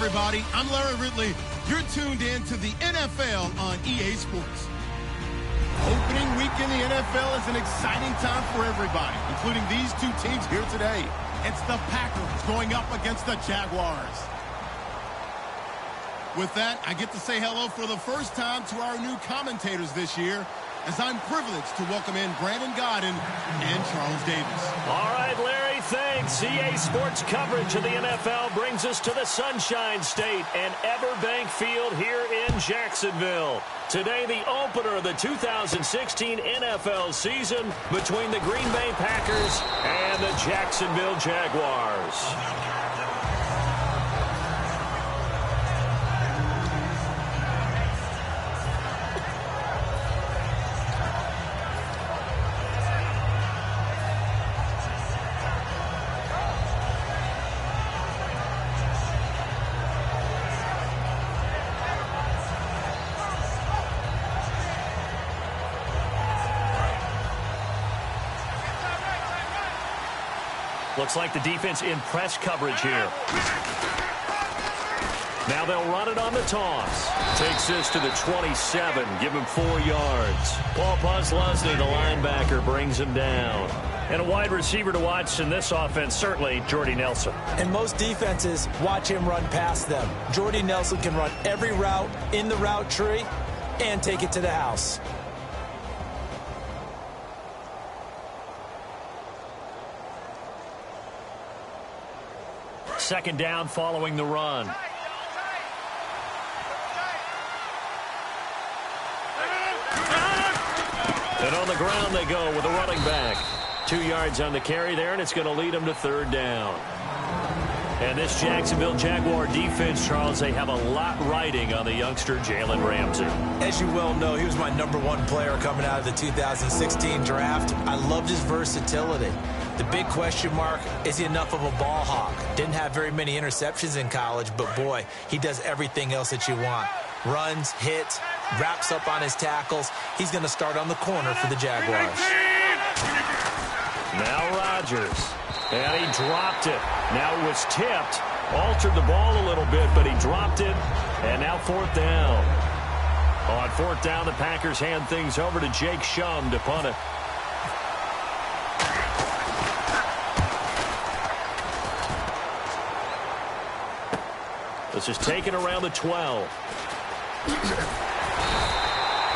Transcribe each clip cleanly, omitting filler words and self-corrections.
everybody. I'm Larry Ridley. You're tuned in to the NFL on EA Sports. Opening week in the NFL is an exciting time for everybody, including these two teams here today. It's the Packers going up against the Jaguars. With that, I get to say hello for the first time to our new commentators this year, as I'm privileged to welcome in Brandon Godden and Charles Davis. All right, Larry, thanks. EA Sports coverage of the NFL brings us to the Sunshine State and Everbank Field here in Jacksonville. Today, the opener of the 2016 NFL season between the Green Bay Packers and the Jacksonville Jaguars. Looks like the defense in press coverage here. Now they'll run it on the toss. Takes this to the 27. Give him 4 yards. Paul Posluszny, the linebacker, brings him down. And a wide receiver to watch in this offense, certainly Jordy Nelson. And most defenses watch him run past them. Jordy Nelson can run every route in the route tree and take it to the house. Second down following the run. And on the ground they go with a running back. 2 yards on the carry there, and it's going to lead them to third down. And this Jacksonville Jaguar defense, Charles, they have a lot riding on the youngster Jalen Ramsey. As you well know, he was my #1 player coming out of the 2016 draft. I loved his versatility. The big question mark, is he enough of a ball hawk? Didn't have very many interceptions in college, but boy, he does everything else that you want. Runs, hits, wraps up on his tackles. He's going to start on the corner for the Jaguars. Now Rodgers. And he dropped it. Now it was tipped. Altered the ball a little bit, but he dropped it. And now fourth down. On fourth down, the Packers hand things over to Jake Shum to punt it. This is taken around the 12.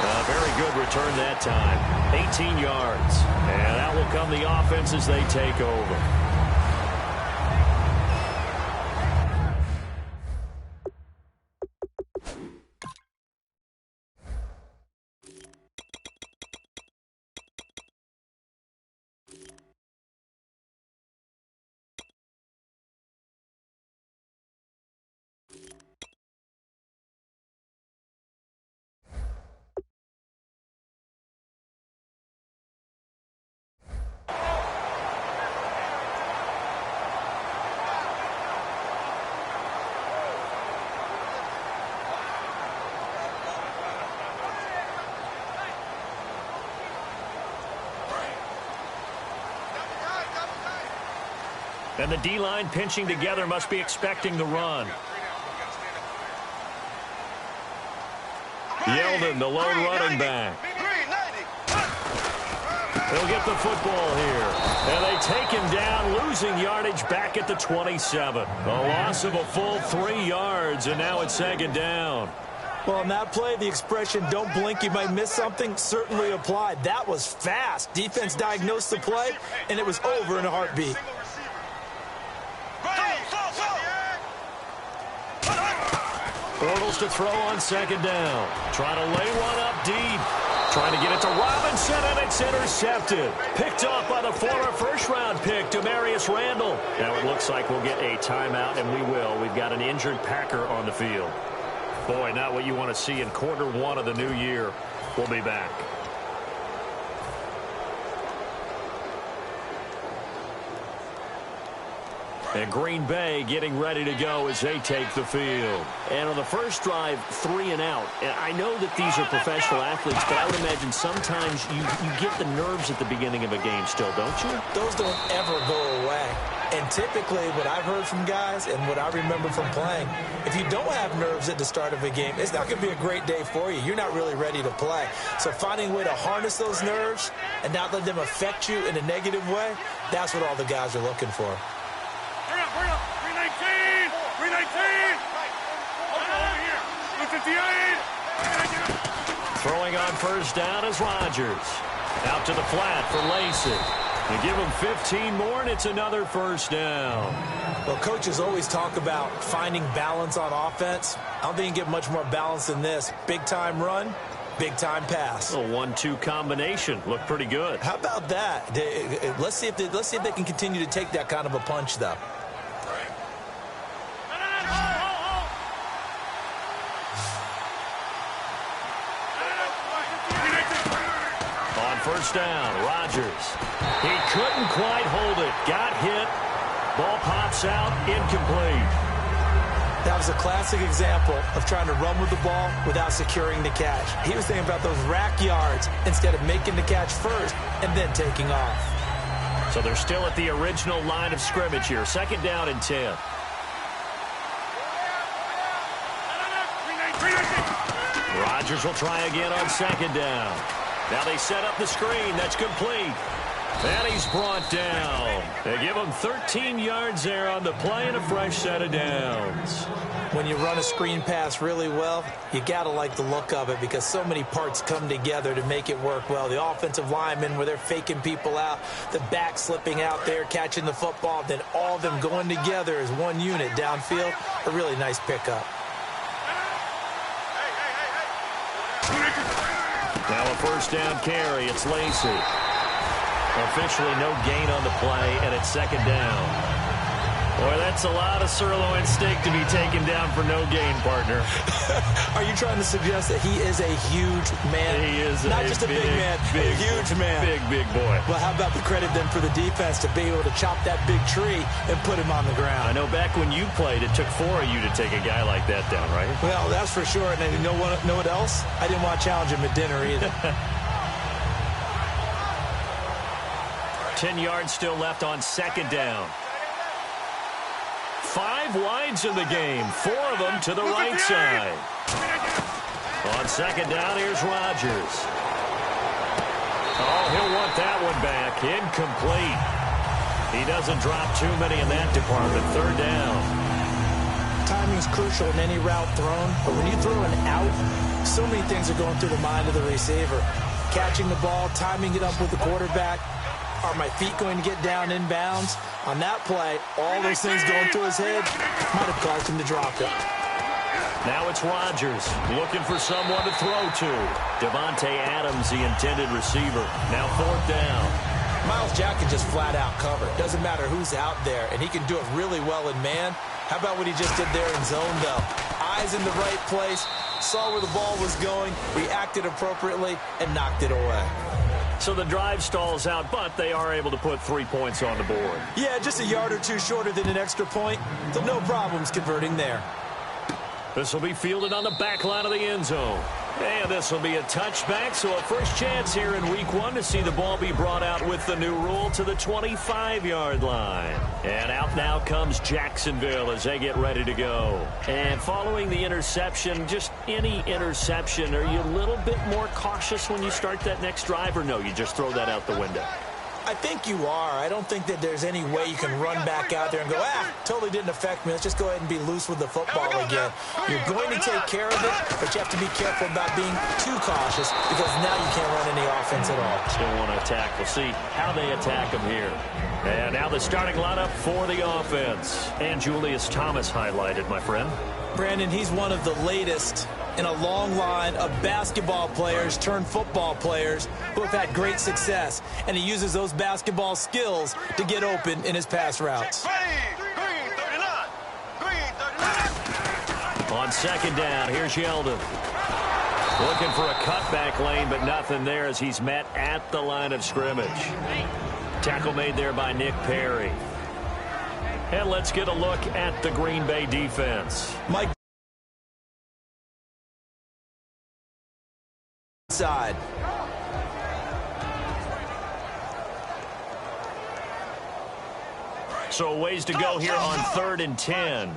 A very good return that time. 18 yards. And that will come the offense as they take over. And the D-line pinching together must be expecting the run. Yeldon, the lone running back. They'll get the football here. And they take him down, losing yardage back at the 27. A loss of a full 3 yards, and now it's second down. Well, on that play, the expression, don't blink, you might miss something, certainly applied. That was fast. Defense diagnosed the play, and it was over in a heartbeat. Bortles to throw on second down. Trying to lay one up deep. Trying to get it to Robinson, and it's intercepted. Picked off by the former first-round pick, Demarius Randall. Now it looks like we'll get a timeout, and we will. We've got an injured Packer on the field. Boy, not what you want to see in quarter one of the new year. We'll be back. And Green Bay getting ready to go as they take the field. And on the first drive, 3 and out. And I know that these are professional athletes, but I would imagine sometimes you get the nerves at the beginning of a game still, don't you? Those don't ever go away. And typically what I've heard from guys and what I remember from playing, if you don't have nerves at the start of a game, it's not going to be a great day for you. You're not really ready to play. So finding a way to harness those nerves and not let them affect you in a negative way, that's what all the guys are looking for. Hurry up, 319, 319. Over here, 258. Throwing on first down is Rodgers. Out to the flat for Lacey. They give him 15 more, and it's another first down. Well, coaches always talk about finding balance on offense. I don't think you get much more balance than this. Big-time run, big-time pass. A 1-2 combination. Looked pretty good. How about that? Let's see if they can continue to take that kind of a punch, though. First down, Rodgers. He couldn't quite hold it. Got hit. Ball pops out, incomplete. That was a classic example of trying to run with the ball without securing the catch. He was thinking about those rack yards instead of making the catch first and then taking off. So they're still at the original line of scrimmage here. Second down and 10. Rodgers will try again on second down. Now they set up the screen. That's complete. And he's brought down. They give him 13 yards there on the play and a fresh set of downs. When you run a screen pass really well, you got to like the look of it because so many parts come together to make it work well. The offensive linemen where they're faking people out, the back slipping out there, catching the football, then all of them going together as one unit downfield. A really nice pickup. Now a first down carry. It's Lacey. Officially no gain on the play, and it's second down. Boy, that's a lot of sirloin steak to be taken down for no gain, partner. Are you trying to suggest that he is a huge man? He is not just a big man, a huge man. Big boy. Well, how about the credit then for the defense to be able to chop that big tree and put him on the ground? I know back when you played, it took 4 of you to take a guy like that down, right? Well, that's for sure. And you know what else? I didn't want to challenge him at dinner either. 10 yards still left on second down. 5 wides in the game, 4 of them to the right side. On second down, here's Rodgers. Oh, he'll want that one back. Incomplete. He doesn't drop too many in that department. Third down. Timing is crucial in any route thrown, but when you throw an out, so many things are going through the mind of the receiver. Catching the ball, timing it up with the quarterback. Are my feet going to get down inbounds? On that play, all those things going through his head might have caused him to drop it. Now it's Rodgers looking for someone to throw to. Devontae Adams, the intended receiver. Now fourth down. Myles Jack can just flat out cover. Doesn't matter who's out there, and he can do it really well in man. How about what he just did there in zone, though? Eyes in the right place, saw where the ball was going, reacted appropriately, and knocked it away. So the drive stalls out, but they are able to put 3 points on the board. Yeah, just a yard or two shorter than an extra point, so no problems converting there. This will be fielded on the back line of the end zone. And this will be a touchback, so a first chance here in week 1 to see the ball be brought out with the new rule to the 25-yard line. And out now comes Jacksonville as they get ready to go. And following the interception, just any interception, are you a little bit more cautious when you start that next drive, or no, you just throw that out the window? I think you are. I don't think that there's any way you can run back out there and go, totally didn't affect me. Let's just go ahead and be loose with the football again. You're going to take care of it, but you have to be careful about being too cautious because now you can't run any offense at all. Still want to attack. We'll see how they attack them here. And now the starting lineup for the offense. And Julius Thomas highlighted, my friend. Brandon, he's one of the latest in a long line of basketball players turned football players who have had great success. And he uses those basketball skills to get open in his pass routes. On second down, here's Yeldon. Looking for a cutback lane, but nothing there as he's met at the line of scrimmage. Tackle made there by Nick Perry. And let's get a look at the Green Bay defense. Mike. Side. So ways to go here on 3rd and 10.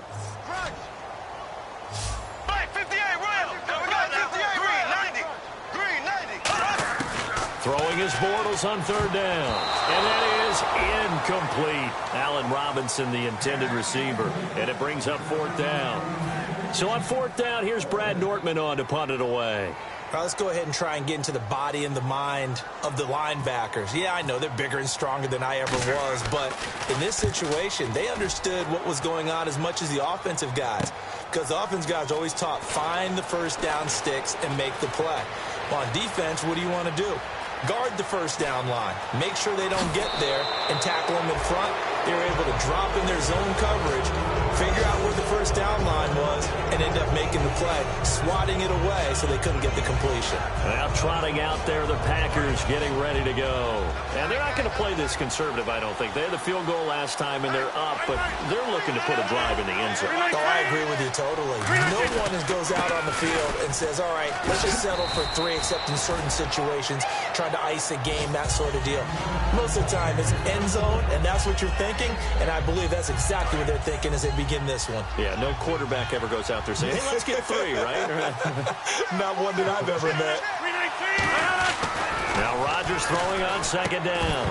Throwing his Bortles on 3rd down. And that is incomplete. Allen Robinson, the intended receiver. And it brings up 4th down. So on 4th down, here's Brad Nortman on to punt it away. All right, let's go ahead and try and get into the body and the mind of the linebackers. Yeah, I know they're bigger and stronger than I ever was, but in this situation, they understood what was going on as much as the offensive guys, because the offensive guys always taught find the first down sticks and make the play. Well, on defense, what do you want to do? Guard the first down line. Make sure they don't get there and tackle them in front. They were able to drop in their zone coverage, figure out where the first down line was, and end up making the play, swatting it away so they couldn't get the completion. Now trotting out there, the Packers getting ready to go. And they're not going to play this conservative, I don't think. They had the field goal last time, and they're up, but they're looking to put a drive in the end zone. Oh, I agree with you totally. No one goes out on the field and says, all right, let's just settle for 3, except in certain situations, trying to ice a game, that sort of deal. Most of the time, it's end zone, and that's what you're thinking, and I believe that's exactly what they're thinking as they begin this one. Yeah, no quarterback ever goes out there saying, hey, let's get 3, right? Not one that I've ever met. Now Rodgers throwing on 2nd down.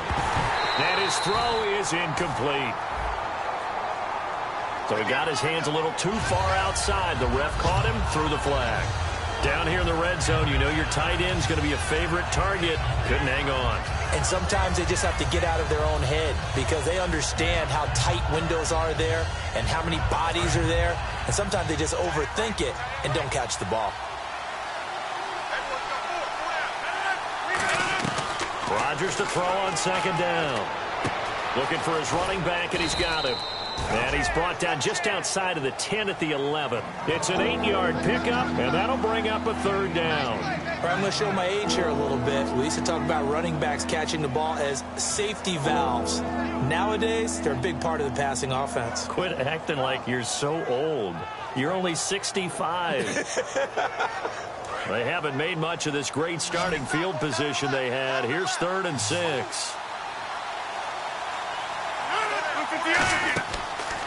And his throw is incomplete. So he got his hands a little too far outside. The ref caught him, threw the flag. Down here in the red zone, you know your tight end's going to be a favorite target. Couldn't hang on. And sometimes they just have to get out of their own head because they understand how tight windows are there and how many bodies are there. And sometimes they just overthink it and don't catch the ball. Rodgers to throw on 2nd down. Looking for his running back, and he's got him. And he's brought down just outside of the 10 at the 11. It's an 8-yard pickup, and that'll bring up a 3rd down. All right, I'm going to show my age here a little bit. We used to talk about running backs catching the ball as safety valves. Nowadays, they're a big part of the passing offense. Quit acting like you're so old. You're only 65. They haven't made much of this great starting field position they had. Here's 3rd and 6.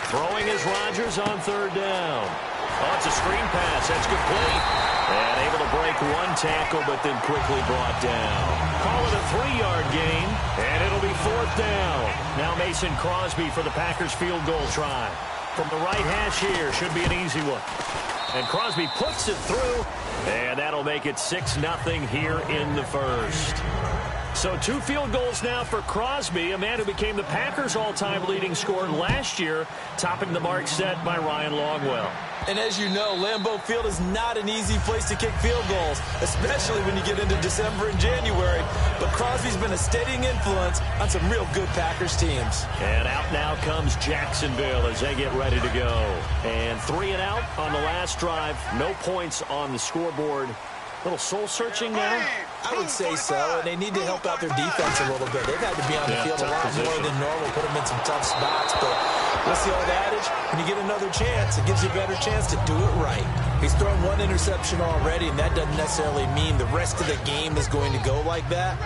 Throwing is Rodgers on 3rd down. Oh, it's a screen pass. That's complete. And able to break one tackle, but then quickly brought down. Call it a 3-yard gain, and it'll be 4th down. Now Mason Crosby for the Packers field goal try. From the right hash here, should be an easy one. And Crosby puts it through, and that'll make it 6-0 here in the first. So 2 field goals now for Crosby, a man who became the Packers' all-time leading scorer last year, topping the mark set by Ryan Longwell. And as you know, Lambeau Field is not an easy place to kick field goals, especially when you get into December and January. But Crosby's been a steadying influence on some real good Packers teams. And out now comes Jacksonville as they get ready to go. And 3 and out on the last drive. No points on the scoreboard. Little soul-searching now? I would say so, and they need to help out their defense a little bit. They've had to be on the field a lot more than normal, put them in some tough spots. But what's the old adage? When you get another chance, it gives you a better chance to do it right. He's thrown 1 interception already, and that doesn't necessarily mean the rest of the game is going to go like that.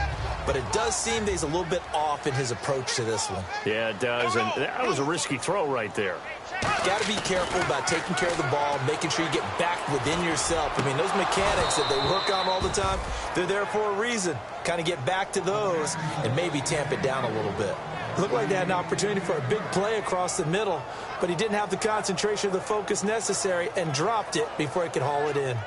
But it does seem that he's a little bit off in his approach to this one. Yeah, it does, and that was a risky throw right there. Got to be careful about taking care of the ball, making sure you get back within yourself. I mean, those mechanics that they work on all the time, they're there for a reason. Kind of get back to those and maybe tamp it down a little bit. Looked like they had an opportunity for a big play across the middle, but he didn't have the concentration or the focus necessary and dropped it before he could haul it in.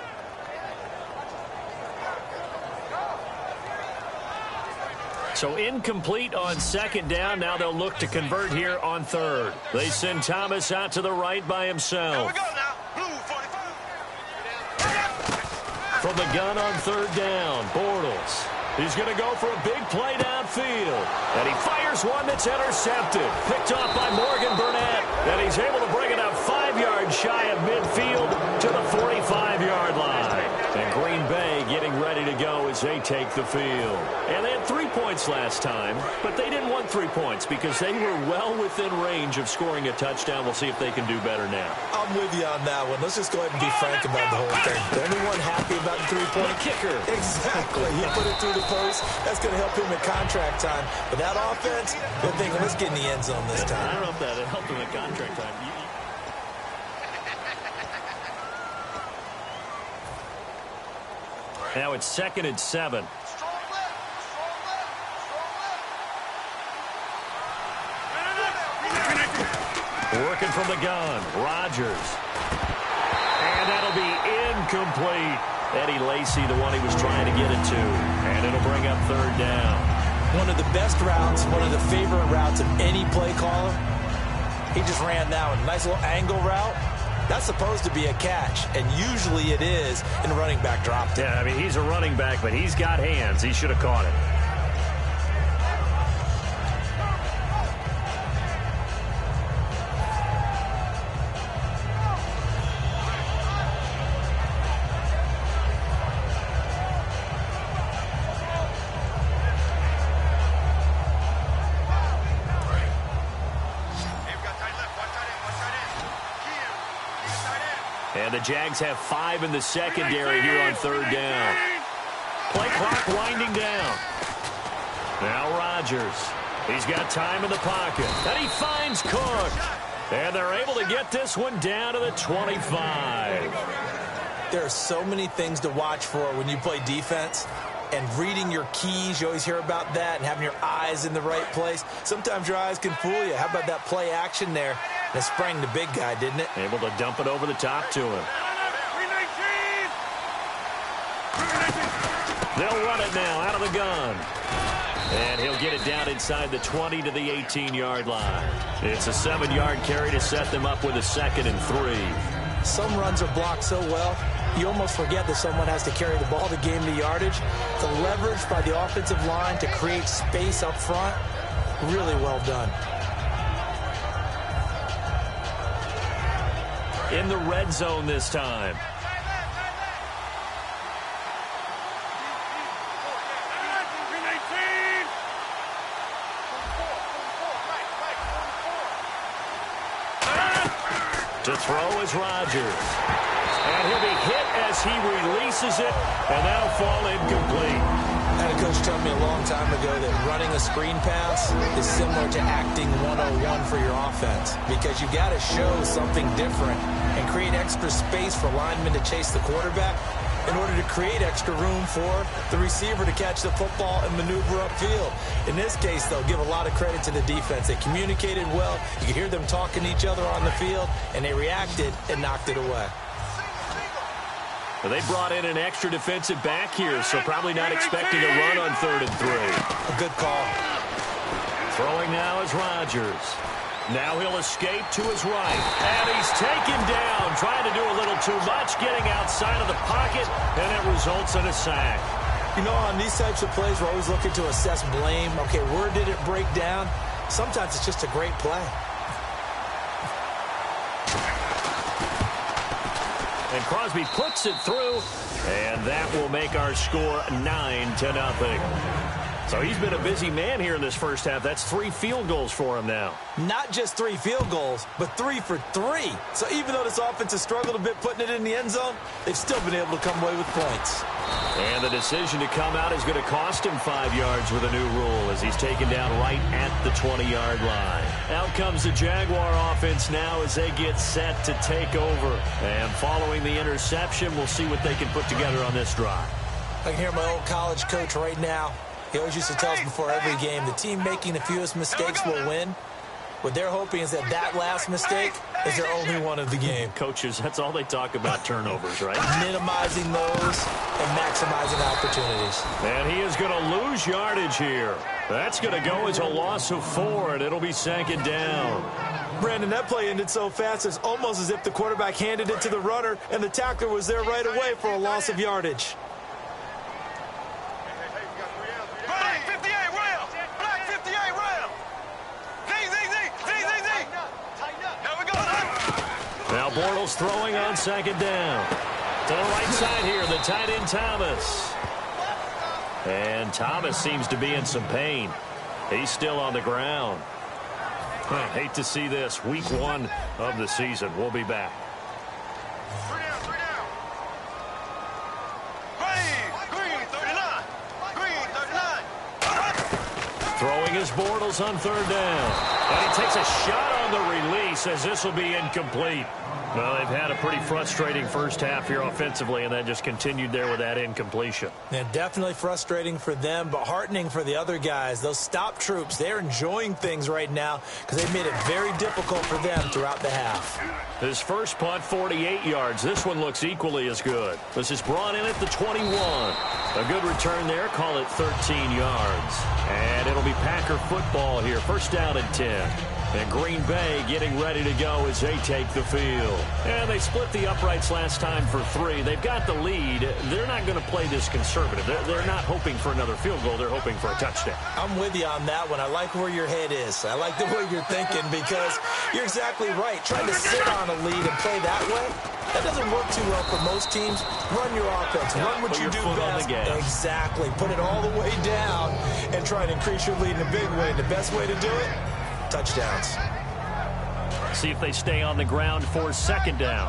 So incomplete on 2nd down. Now they'll look to convert here on 3rd. They send Thomas out to the right by himself. Here we go now. Blue 45. From the gun on 3rd down, Bortles. He's going to go for a big play downfield. And he fires one that's intercepted. Picked off by Morgan Burnett. And he's able to bring it up 5 yards shy of midfield to the 45-yard line. And Green Bay getting ready to go as Jags, they take the field. And they had 3 points last time, but they didn't want 3 points because they were well within range of scoring a touchdown. We'll see if they can do better now. I'm with you on that one. Let's just go ahead and be frank about the whole thing. Anyone happy about the 3-point? Kicker. Exactly. He put it through the post. That's going to help him in contract time. But that offense, they're thinking, let's get in the end zone this time. I don't know if that helped him in contract time. Now it's 2nd and 7. Working from the gun, Rodgers. And that'll be incomplete. Eddie Lacy, the one he was trying to get it to. And it'll bring up 3rd down. One of the best routes, one of the favorite routes of any play caller. He just ran that one. Nice little angle route. That's supposed to be a catch, and usually it is, and the running back dropped it. Yeah, I mean, he's a running back, but he's got hands. He should have caught it. And the Jags have 5 in the secondary here on 3rd down. Play clock winding down. Now Rodgers. He's got time in the pocket. And he finds Cook. And they're able to get this one down to the 25. There are so many things to watch for when you play defense. And reading your keys, you always hear about that, and having your eyes in the right place. Sometimes your eyes can fool you. How about that play action there? That sprang the big guy, didn't it? Able to dump it over the top to him. They'll run it now out of the gun. And he'll get it down inside the 20 to the 18-yard line. It's a 7-yard carry to set them up with a 2nd and 3. Some runs are blocked so well, you almost forget that someone has to carry the ball to gain the yardage. The leverage by the offensive line to create space up front, really well done. In the red zone this time. To throw is Rodgers. And he'll be hit as he releases it, and that'll fall incomplete. I had a coach tell me a long time ago that running a screen pass is similar to acting 101 for your offense, because you got to show something different and create extra space for linemen to chase the quarterback in order to create extra room for the receiver to catch the football and maneuver upfield. In this case, though, give a lot of credit to the defense. They communicated well. You could hear them talking to each other on the field, and they reacted and knocked it away. Well, they brought in an extra defensive back here, so probably not expecting a run on 3rd and 3. A good call. Throwing now is Rodgers. Now he'll escape to his right. And he's taken down, trying to do a little too much, getting outside of the pocket, and it results in a sack. You know, on these types of plays, we're always looking to assess blame. Okay, where did it break down? Sometimes it's just a great play. And Crosby puts it through, and that will make our score 9-0. So he's been a busy man here in this first half. That's 3 field goals for him now. Not just 3 field goals, but 3 for 3. So even though this offense has struggled a bit putting it in the end zone, they've still been able to come away with points. And the decision to come out is going to cost him 5 yards with a new rule as he's taken down right at the 20-yard line. Out comes the Jaguar offense now as they get set to take over. And following the interception, we'll see what they can put together on this drive. I can hear my old college coach right now. He always used to tell us before every game, the team making the fewest mistakes will win. What they're hoping is that last mistake is their only one of the game. Coaches, that's all they talk about, turnovers, right? Minimizing those and maximizing opportunities. And he is going to lose yardage here. That's going to go as a loss of 4, and it'll be 2nd down. Brandon, that play ended so fast, it's almost as if the quarterback handed it to the runner, and the tackler was there right away for a loss of yardage. Now Bortles throwing on 2nd down. To the right side here, the tight end Thomas. And Thomas seems to be in some pain. He's still on the ground. I hate to see this. Week 1 of the season. We'll be back. Throwing his Bortles on 3rd down. And he takes a shot on the release as this will be incomplete. Well, they've had a pretty frustrating first half here offensively, and that just continued there with that incompletion. Yeah, definitely frustrating for them, but heartening for the other guys. Those stop troops, they're enjoying things right now because they've made it very difficult for them throughout the half. His first punt, 48 yards. This one looks equally as good. This is brought in at the 21. A good return there. Call it 13 yards. And it'll be Packer football here. First down and 10. And Green Bay getting ready to go as they take the field. And they split the uprights last time for 3. They've got the lead. They're not going to play this conservative. They're not hoping for another field goal. They're hoping for a touchdown. I'm with you on that one. I like where your head is. I like the way you're thinking because you're exactly right. Trying to sit on a lead and play that way, that doesn't work too well for most teams. Run your offense. Run what you do best. Exactly. Put it all the way down and try to increase your lead in a big way. And the best way to do it, touchdowns. See if they stay on the ground for 2nd down.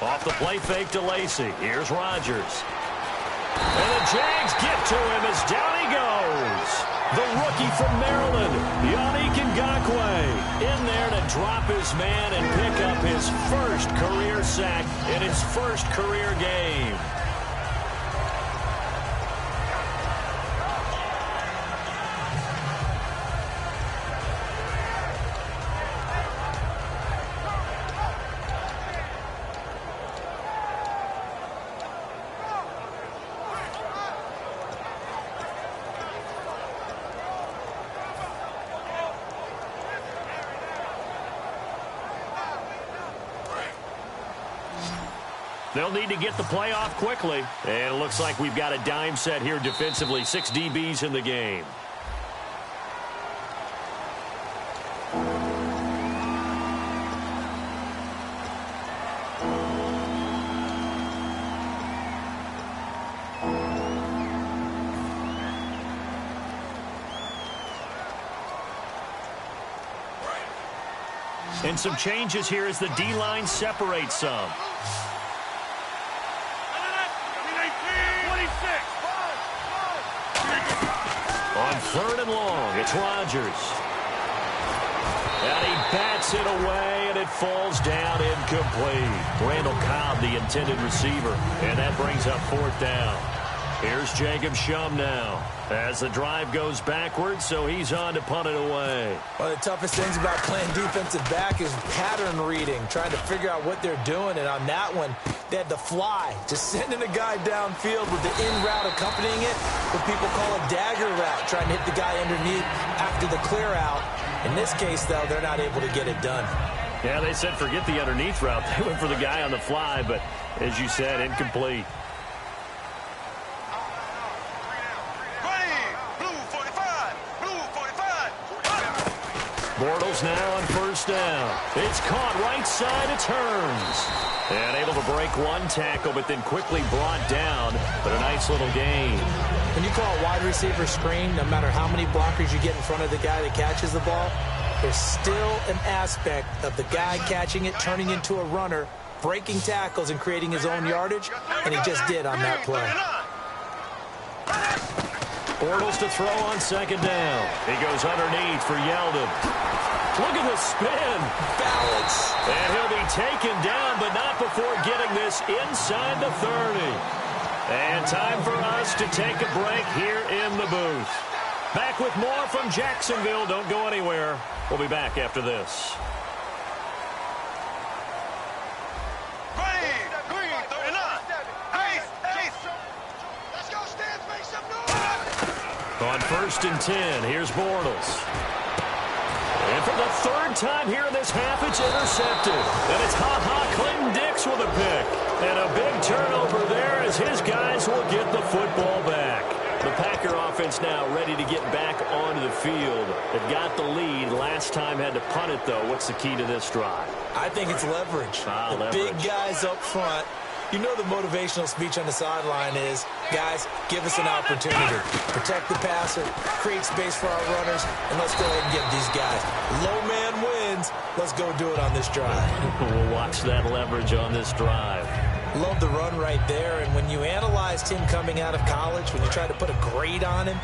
Off the play fake to Lacy. Here's Rodgers. And the Jags get to him as down he goes. The rookie from Maryland, Yannick Ngakoue, in there to drop his man and pick up his first career sack in his first career game. They'll need to get the play off quickly. And it looks like we've got a dime set here defensively. 6 DBs in the game. And some changes here as the D-line separates some. On 3rd and long, it's Rodgers. And he bats it away, and it falls down incomplete. Randall Cobb, the intended receiver. And that brings up 4th down. Here's Jacob Shum now as the drive goes backwards, so he's on to punt it away. One of the toughest things about playing defensive back is pattern reading, trying to figure out what they're doing. And on that one, they had to fly, just sending a guy downfield with the in route accompanying it, what people call a dagger route, trying to hit the guy underneath after the clear out. In this case, though, they're not able to get it done. Yeah, they said forget the underneath route. They went for the guy on the fly, but as you said, incomplete. Bortles now on 1st down. It's caught right side, it turns. And able to break one tackle, but then quickly brought down. But a nice little gain. When you call a wide receiver screen, no matter how many blockers you get in front of the guy that catches the ball, there's still an aspect of the guy catching it, turning into a runner, breaking tackles and creating his own yardage, and he just did on that play. Bortles to throw on 2nd down. He goes underneath for Yeldon. Look at the spin. Balance. And he'll be taken down, but not before getting this inside the 30. And time for us to take a break here in the booth. Back with more from Jacksonville. Don't go anywhere. We'll be back after this. On 1st and 10, here's Bortles. And for the 3rd time here in this half, it's intercepted. And it's Clinton Dix with a pick. And a big turnover there as his guys will get the football back. The Packer offense offense now ready to get back onto the field. They've got the lead. Last time had to punt it, though. What's the key to this drive? I think it's leverage. Big guys up front. You know the motivational speech on the sideline is, guys, give us an opportunity. Protect the passer, create space for our runners, and let's go ahead and get these guys. Low man wins. Let's go do it on this drive. We'll watch that leverage on this drive. Love the run right there, and when you analyzed him coming out of college, when you tried to put a grade on him,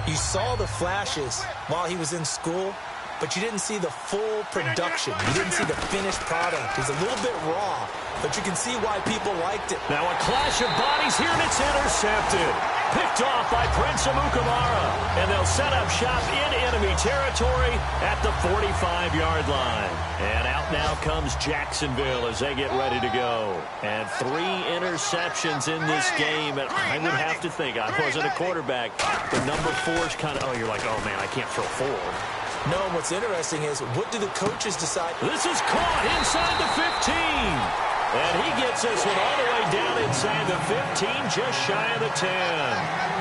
you saw the flashes while he was in school, but you didn't see the full production. You didn't see the finished product. He's a little bit raw, but you can see why people liked it. Now a clash of bodies here, and it's intercepted. Picked off by Prince Amukamara, and they'll set up shop in enemy territory at the 45-yard line. And out now comes Jacksonville as they get ready to go. And 3 interceptions in this game, and I would have to think, I wasn't a quarterback, the number 4's kind of, you're like, oh, man, I can't throw 4. No, what's interesting is, what do the coaches decide? This is caught inside the 15. And he gets this one all the way down inside the 15, just shy of the 10.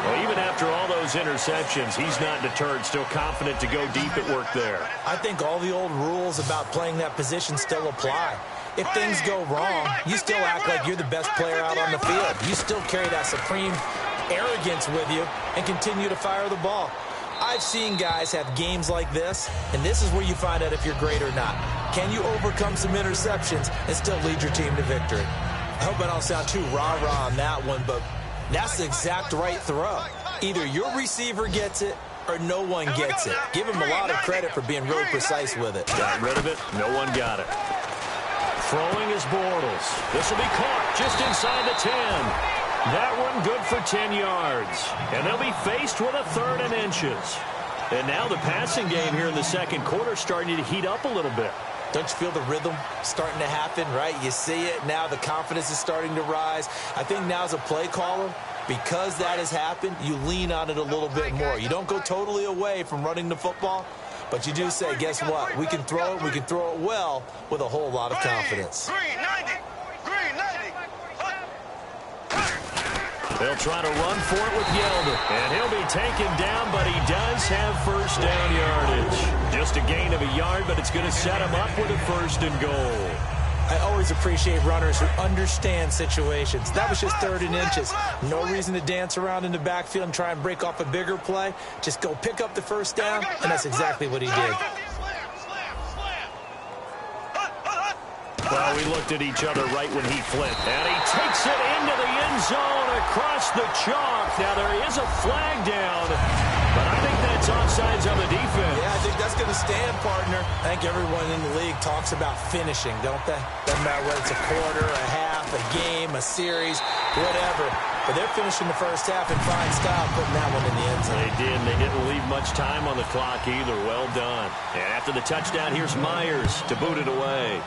Well, even after all those interceptions, he's not deterred, still confident to go deep at work there. I think all the old rules about playing that position still apply. If things go wrong, you still act like you're the best player out on the field. You still carry that supreme arrogance with you and continue to fire the ball. I've seen guys have games like this, and this is where you find out if you're great or not. Can you overcome some interceptions and still lead your team to victory? I hope I don't sound too rah-rah on that one, but that's the exact right throw. Either your receiver gets it or no one gets it. Give him a lot of credit for being really precise with it. Got rid of it. No one got it. Throwing is Bortles. This will be caught just inside the 10. That one good for 10 yards. And they'll be faced with a 3rd and inches. And now the passing game here in the second quarter starting to heat up a little bit. Don't you feel the rhythm starting to happen, right? You see it now. The confidence is starting to rise. I think now as a play caller, because that has happened, you lean on it a little bit more. You don't go totally away from running the football, but you do say, guess what? We can throw it. We can throw it well with a whole lot of confidence. They'll try to run for it with Yeldon. And he'll be taken down, but he does have first down yardage. Just a gain of a yard, but it's going to set him up with a 1st and goal. I always appreciate runners who understand situations. That was just 3rd and inches. No reason to dance around in the backfield and try and break off a bigger play. Just go pick up the first down, and that's exactly what he did. Well, we looked at each other right when he flipped. And he takes it into the end zone across the chalk. Now, there is a flag down, but I think that's offsides on the defense. Yeah, I think that's going to stand, partner. I think everyone in the league talks about finishing, don't they? Doesn't matter whether it's a quarter, a half, a game, a series, whatever. But they're finishing the first half in fine style, putting that one in the end zone. They did. They didn't leave much time on the clock either. Well done. And after the touchdown, here's Myers to boot it away.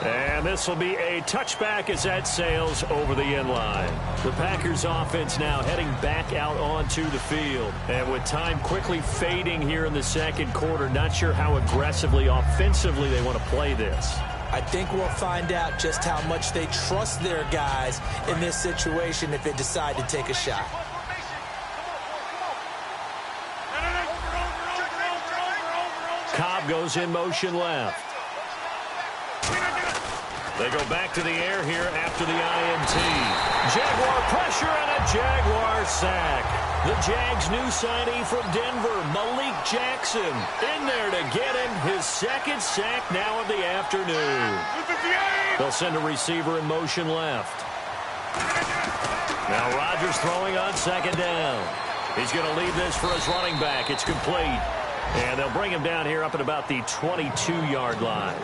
And this will be a touchback as that sails over the end line. The Packers offense now heading back out onto the field. And with time quickly fading here in the second quarter, not sure how aggressively, offensively they want to play this. I think we'll find out just how much they trust their guys in this situation if they decide to take a shot. Cobb goes in motion left. They go back to the air here after the INT. Jaguar pressure and a Jaguar sack. The Jags' new signee from Denver, Malik Jackson, in there to get him his 2nd sack now of the afternoon. They'll send a receiver in motion left. Now Rodgers throwing on 2nd down. He's going to leave this for his running back. It's complete. And they'll bring him down here up at about the 22-yard line.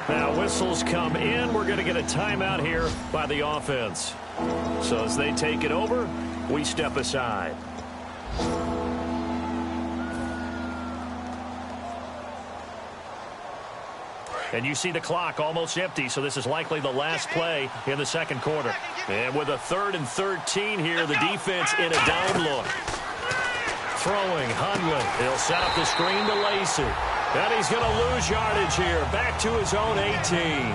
Now whistles come in. We're going to get a timeout here by the offense. So as they take it over, we step aside. And you see the clock almost empty, so this is likely the last play in the second quarter. And with a 3rd and 13 here, the defense in a dime look. Throwing, Hundlin. He'll set up the screen to Lacey. And he's going to lose yardage here. Back to his own 18.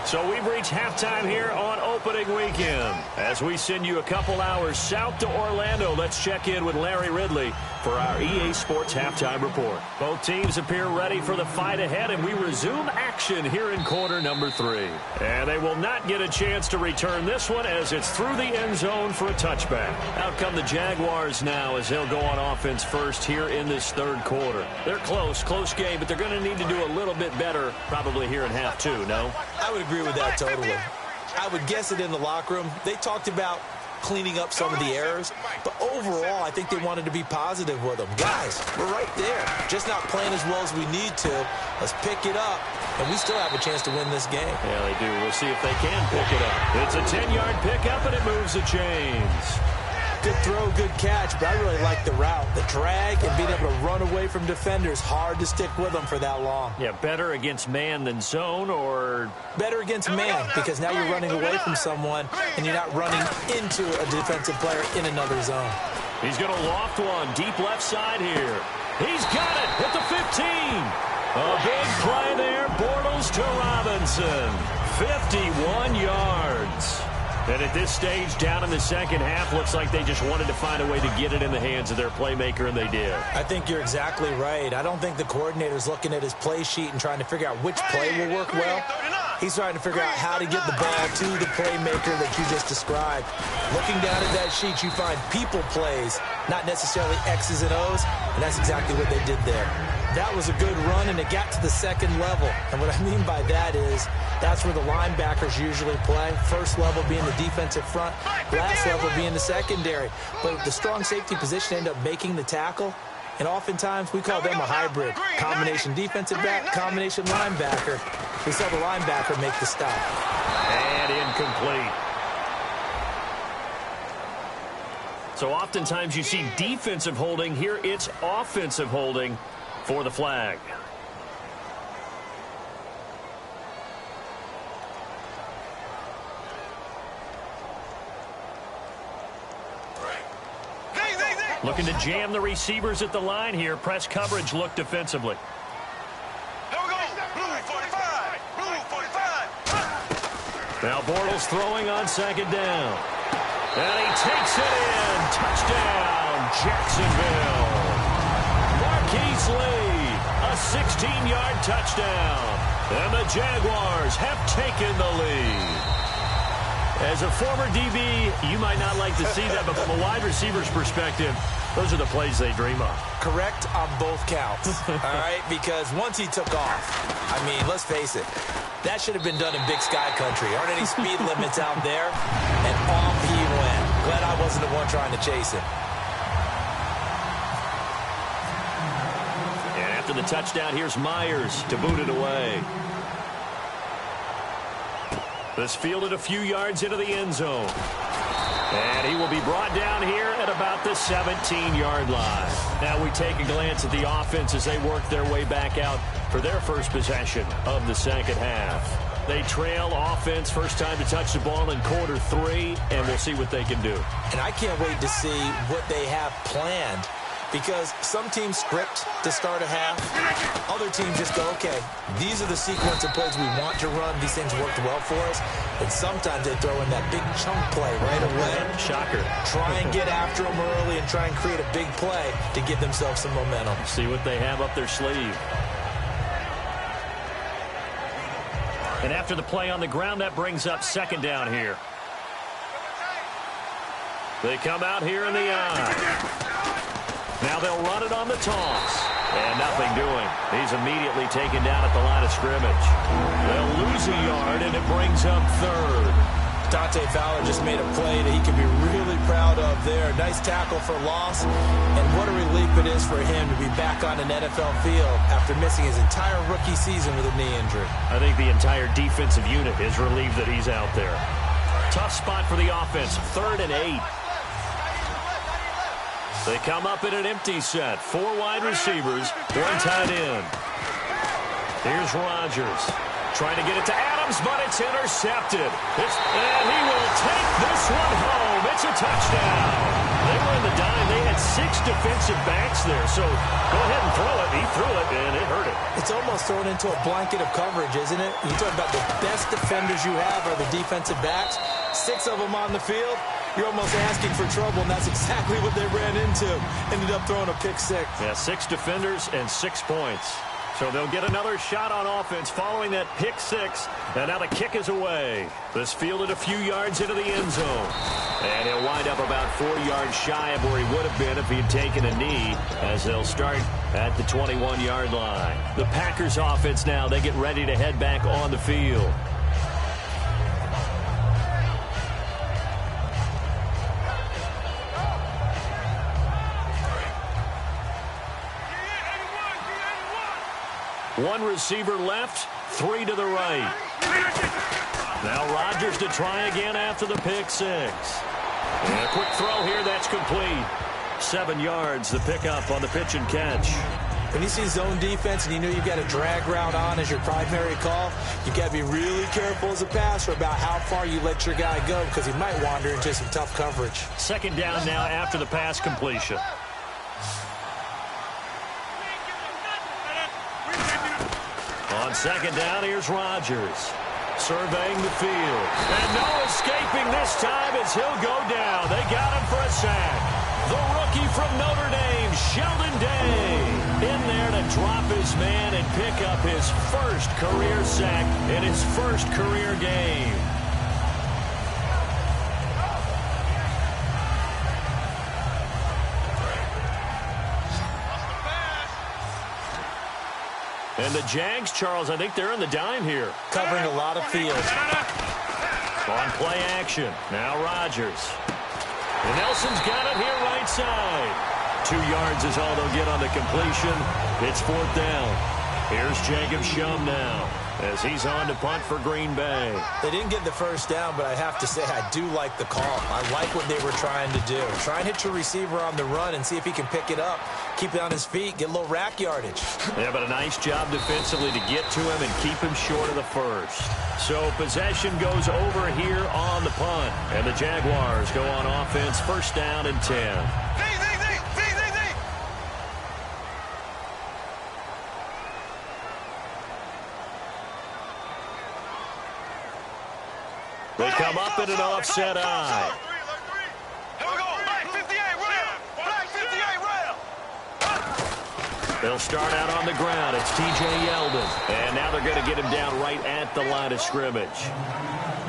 So we've reached halftime here on opening weekend. As we send you a couple hours south to Orlando, let's check in with Larry Ridley for our EA Sports Halftime Report. Both teams appear ready for the fight ahead, and we resume action here in quarter number 3. And they will not get a chance to return this one as it's through the end zone for a touchback. Out come the Jaguars now as they'll go on offense first here in this third quarter. They're close game, but they're going to need to do a little bit better probably here in half 2, no? I would agree with that totally. I would guess it in the locker room. They talked about cleaning up some of the errors, but overall, I think they wanted to be positive with them. Guys, we're right there. Just not playing as well as we need to. Let's pick it up, and we still have a chance to win this game. Yeah, they do. We'll see if they can pick it up. It's a 10-yard pickup, and it moves the chains. Good throw, good catch, but I really like the route. The drag and being able to run away from defenders, hard to stick with them for that long. Yeah, better against man than zone, or? Better against man, because now you're running away from someone and you're not running into a defensive player in another zone. He's going to loft one deep left side here. He's got it at the 15. A big play there, Bortles to Robinson. 51 yards. And at this stage, down in the second half, looks like they just wanted to find a way to get it in the hands of their playmaker, and they did. I think you're exactly right. I don't think the coordinator's looking at his play sheet and trying to figure out which play will work well. He's trying to figure out how to get the ball to the playmaker that you just described. Looking down at that sheet, you find people plays, not necessarily X's and O's, and that's exactly what they did there. That was a good run, and it got to the second level. And what I mean by that is that's where the linebackers usually play. First level being the defensive front, last level being the secondary. But the strong safety position ended up making the tackle, and oftentimes we call them a hybrid. Combination defensive back, combination linebacker. We saw the linebacker make the stop. And incomplete. So oftentimes you see defensive holding. Here it's offensive holding for the flag. Looking to jam the receivers at the line here. Press coverage look defensively. Now Bortles throwing on second down. And he takes it in. Touchdown, Jacksonville. Marquise Lee, a 16-yard touchdown. And the Jaguars have taken the lead. As a former DB, you might not like to see that, but from a wide receiver's perspective, those are the plays they dream of. Correct on both counts, all right? Because once he took off, I mean, let's face it, that should have been done in Big Sky country. Aren't any speed limits out there? And off he went. Glad I wasn't the one trying to chase him. And after the touchdown, here's Myers to boot it away. This fielded a few yards into the end zone. And he will be brought down here at about the 17-yard line. Now we take a glance at the offense as they work their way back out for their first possession of the second half. They trail offense, first time to touch the ball in quarter 3, and we'll see what they can do. And I can't wait to see what they have planned, because some teams script to start a half. Other teams just go, okay, these are the sequence of plays we want to run. These things worked well for us. And sometimes they throw in that big chunk play right away. Shocker. Try and get after them early and try and create a big play to give themselves some momentum. See what they have up their sleeve. And after the play on the ground, that brings up second down here. They come out here in the eye. Now they'll run it on the toss. And nothing doing. He's immediately taken down at the line of scrimmage. They'll lose a yard, and it brings up third. Dante Fowler just made a play that he can be really proud of there. Nice tackle for loss. And what a relief it is for him to be back on an NFL field after missing his entire rookie season with a knee injury. I think the entire defensive unit is relieved that he's out there. Tough spot for the offense. 3rd and 8. They come up in an empty set. 4 wide receivers, 1 tight end. Here's Rodgers trying to get it to Adams. comes, but it's intercepted. And he will take this one home. It's a touchdown. They were in the dime. They had 6 defensive backs there. So go ahead and throw it. He threw it, and it hurt it. It's almost thrown into a blanket of coverage, isn't it? You talk about the best defenders you have are the defensive backs. 6 of them on the field. You're almost asking for trouble, and that's exactly what they ran into. Ended up throwing a pick-6. Yeah, 6 defenders and 6 points. So they'll get another shot on offense following that pick-6. And now the kick is away. This fielded a few yards into the end zone. And he'll wind up about 4 yards shy of where he would have been if he had taken a knee, as they'll start at the 21-yard line. The Packers offense now, they get ready to head back on the field. One receiver left, 3 to the right. Now Rodgers to try again after the pick-6. And a quick throw here, that's complete. 7 yards, the pickup on the pitch and catch. When you see zone defense and you know you've got a drag route on as your primary call, you've got to be really careful as a passer about how far you let your guy go, because he might wander into some tough coverage. 2nd down now after the pass completion. On 2nd down, here's Rodgers. Surveying the field. And no escaping this time as he'll go down. They got him for a sack. The rookie from Notre Dame, Sheldon Day, in there to drop his man and pick up his first career sack in his first career game. And the Jags, Charles, I think they're in the dime here. Covering a lot of field. On play action. Now Rodgers. And Nelson's got it here right side. 2 yards is all they'll get on the completion. It's 4th down. Here's Jacob Shum now as he's on to punt for Green Bay. They didn't get the first down, but I have to say I do like the call. I like what they were trying to do. Try and hit your receiver on the run and see if he can pick it up. Keep it on his feet, get a little rack yardage. Yeah, but a nice job defensively to get to him and keep him short of the first. So possession goes over here on the punt. And the Jaguars go on offense, 1st down and 10. They come up in an offset eye. Here we go. Black 58, Black 58, They'll start out on the ground. It's T.J. Yeldon. And now they're going to get him down right at the line of scrimmage.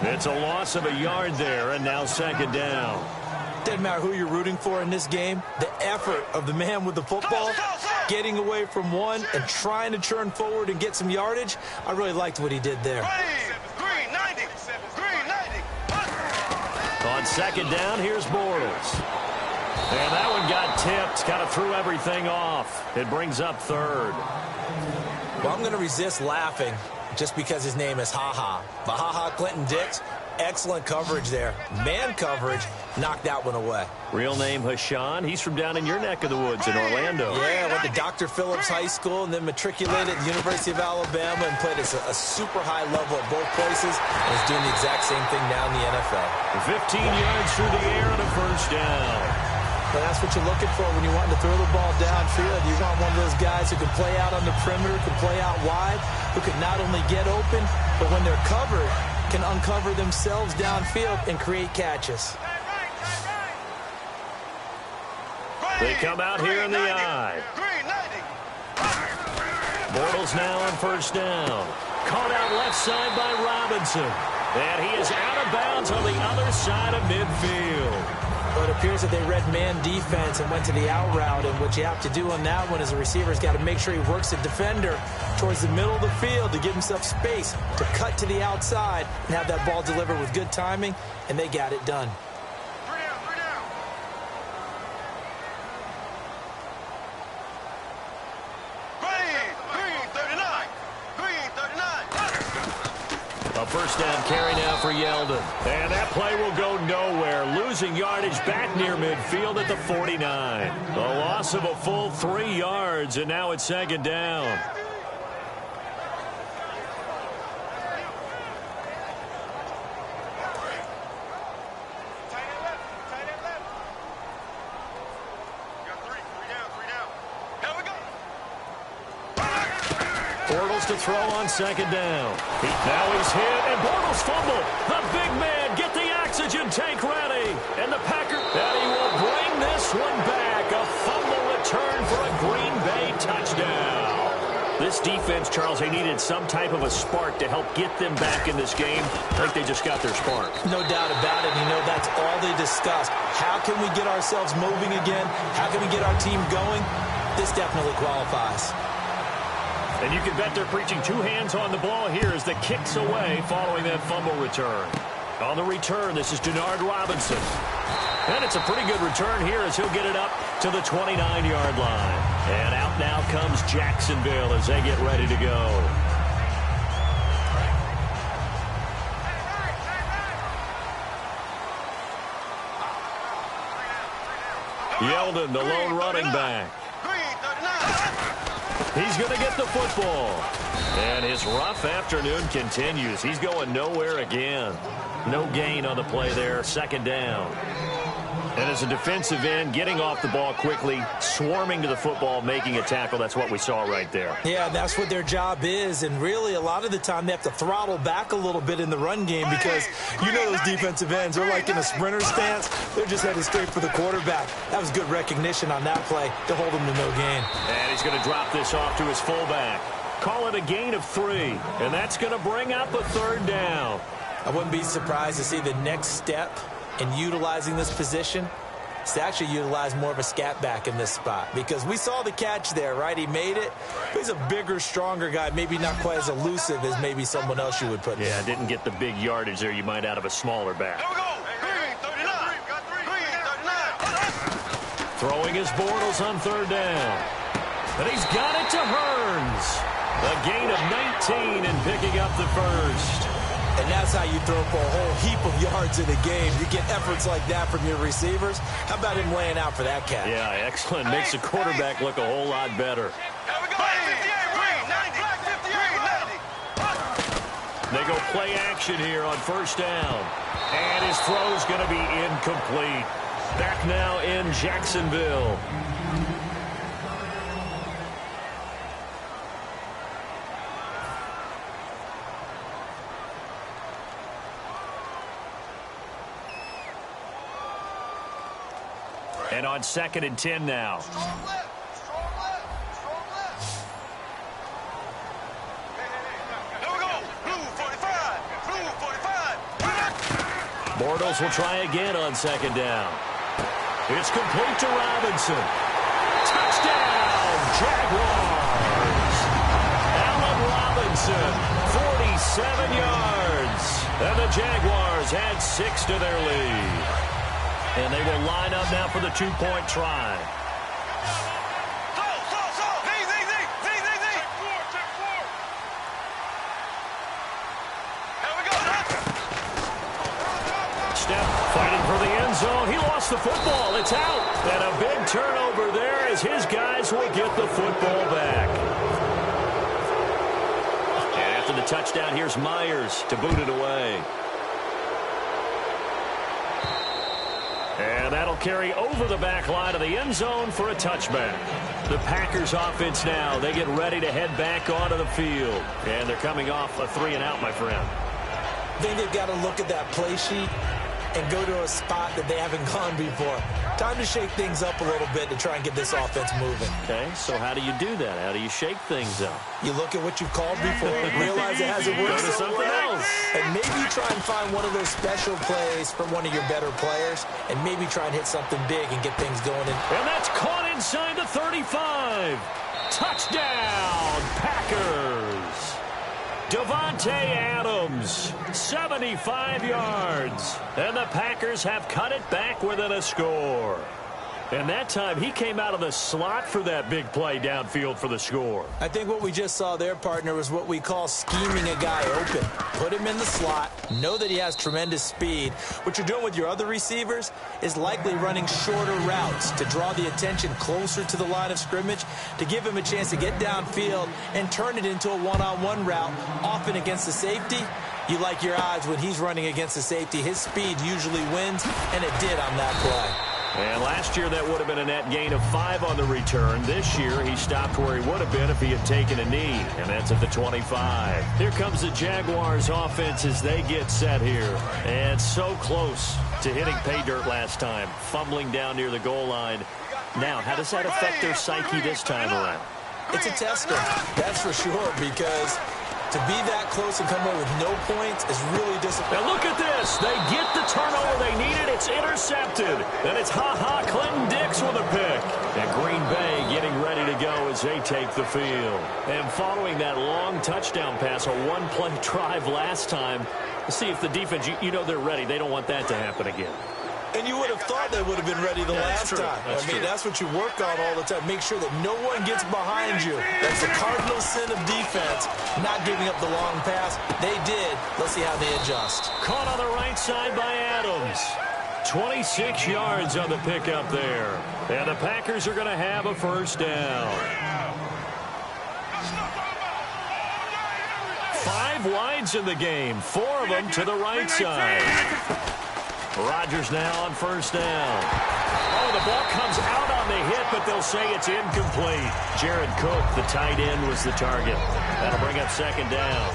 It's a loss of a yard there, and now 2nd down. Doesn't matter who you're rooting for in this game. The effort of the man with the football, getting away from one and trying to turn forward and get some yardage, I really liked what he did there. Green 90. On 2nd down, here's Bortles. And that one got tipped, kind of threw everything off. It brings up 3rd. Well, I'm going to resist laughing just because his name is Ha-Ha. But Ha-Ha Clinton Dix, excellent coverage there. Man coverage, knocked that one away. Real name Hashan. He's from down in your neck of the woods in Orlando. Yeah, went to Dr. Phillips High School and then matriculated at the University of Alabama and played at a super high level at both places and is doing the exact same thing now in the NFL. 15 yards through the air and a 1st down. But that's what you're looking for when you want to throw the ball downfield. You want one of those guys who can play out on the perimeter, can play out wide, who can not only get open, but when they're covered, can uncover themselves downfield and create catches. They come out here in the eye. Bortles now on 1st down. Caught out left side by Robinson. And he is out of bounds on the other side of midfield. Well, it appears that they read man defense and went to the out route, and what you have to do on that one is the receiver's got to make sure he works the defender towards the middle of the field to give himself space to cut to the outside and have that ball delivered with good timing, and they got it done. A 1st down carry now for Yeldon. And that play will go nowhere. Losing yardage back near midfield at the 49. A loss of a full 3 yards, and now it's 2nd down. to throw on second down. Now he's hit, and Bortles fumble. The big man get the oxygen tank ready. And the Packers, and he will bring this one back. A fumble return for a Green Bay touchdown. This defense, Charles, they needed some type of a spark to help get them back in this game. I think they just got their spark. No doubt about it. You know, that's all they discussed. How can we get ourselves moving again? How can we get our team going? This definitely qualifies. And you can bet they're preaching two hands on the ball here as the kick's away following that fumble return. On the return, this is Denard Robinson. And it's a pretty good return here as he'll get it up to the 29-yard line. And out now comes Jacksonville as they get ready to go. Yeldon, the lone running back. He's going to get the football. And his rough afternoon continues. He's going nowhere again. No gain on the play there. Second down. And as a defensive end, getting off the ball quickly, swarming to the football, making a tackle. That's what we saw right there. Yeah, that's what their job is. And really, a lot of the time, they have to throttle back a little bit in the run game because you know those defensive ends are like in a sprinter stance. They're just headed straight for the quarterback. That was good recognition on that play to hold him to no gain. And he's going to drop this off to his fullback. Call it a gain of 3. And that's going to bring up a third down. I wouldn't be surprised to see the next step in utilizing this position is to actually utilize more of a scat back in this spot because we saw the catch there, right? He made it. He's a bigger, stronger guy, maybe not quite as elusive as maybe someone else you would put in. Yeah, didn't get the big yardage there you might out of a smaller back. Here we go. 39. Throwing his Bortles on third down. And he's got it to Hearns. A gain of 19 and picking up the first. And that's how you throw for a whole heap of yards in a game. You get efforts like that from your receivers. How about him laying out for that catch? Yeah, excellent. Makes the quarterback look a whole lot better. Here we go. 58, 90. They go play action here on first down. And his throw's going to be incomplete. Back now in Jacksonville. And on 2nd and 10 now. Strong left. Here we go. Blue 45. Bortles will try again on 2nd down. It's complete to Robinson. Touchdown, Jaguars. Allen Robinson, 47 yards. And the Jaguars add 6 to their lead. And they will line up now for the 2-point try. Step fighting for the end zone. He lost the football. It's out. And a big turnover there as his guys will get the football back. And after the touchdown, here's Myers to boot it away. And that'll carry over the back line of the end zone for a touchback. The Packers offense now, they get ready to head back onto the field. And they're coming off a 3-and-out, my friend. I think they've got to look at that play sheet and go to a spot that they haven't gone before. Time to shake things up a little bit to try and get this offense moving. Okay, so how do you do that? How do you shake things up? You look at what you've called before, realize it hasn't worked. Go to something else. And maybe try and find one of those special plays from one of your better players and maybe try and hit something big and get things going. And that's caught inside the 35. Touchdown, Packers. Davante Adams, 75 yards. And the Packers have cut it back within a score. And that time, he came out of the slot for that big play downfield for the score. I think what we just saw there, partner, was what we call scheming a guy open. Put him in the slot, know that he has tremendous speed. What you're doing with your other receivers is likely running shorter routes to draw the attention closer to the line of scrimmage, to give him a chance to get downfield and turn it into a one-on-one route, often against the safety. You like your odds when he's running against the safety. His speed usually wins, and it did on that play. And last year, that would have been a net gain of 5 on the return. This year, he stopped where he would have been if he had taken a knee, and that's at the 25. Here comes the Jaguars offense as they get set here. And so close to hitting pay dirt last time, fumbling down near the goal line. Now, how does that affect their psyche this time around? It's a tester, that's for sure, because to be that close and come away with no points is really disappointing. Now look at this. They get the turnover they needed. It's intercepted. And it's Clinton Dix with a pick. And Green Bay getting ready to go as they take the field. And following that long touchdown pass, a one-play drive last time, see if the defense, you know they're ready. They don't want that to happen again. And you would have thought they would have been ready the last time. That's what you work on all the time. Make sure that no one gets behind you. That's the cardinal sin of defense, not giving up the long pass. They did. Let's see how they adjust. Caught on the right side by Adams. 26 yards on the pickup there. And the Packers are going to have a first down. 5 wides in the game, 4 of them to the right side. Rodgers now on first down. Oh, the ball comes out on the hit, but they'll say it's incomplete. Jared Cook, the tight end, was the target. That'll bring up second down.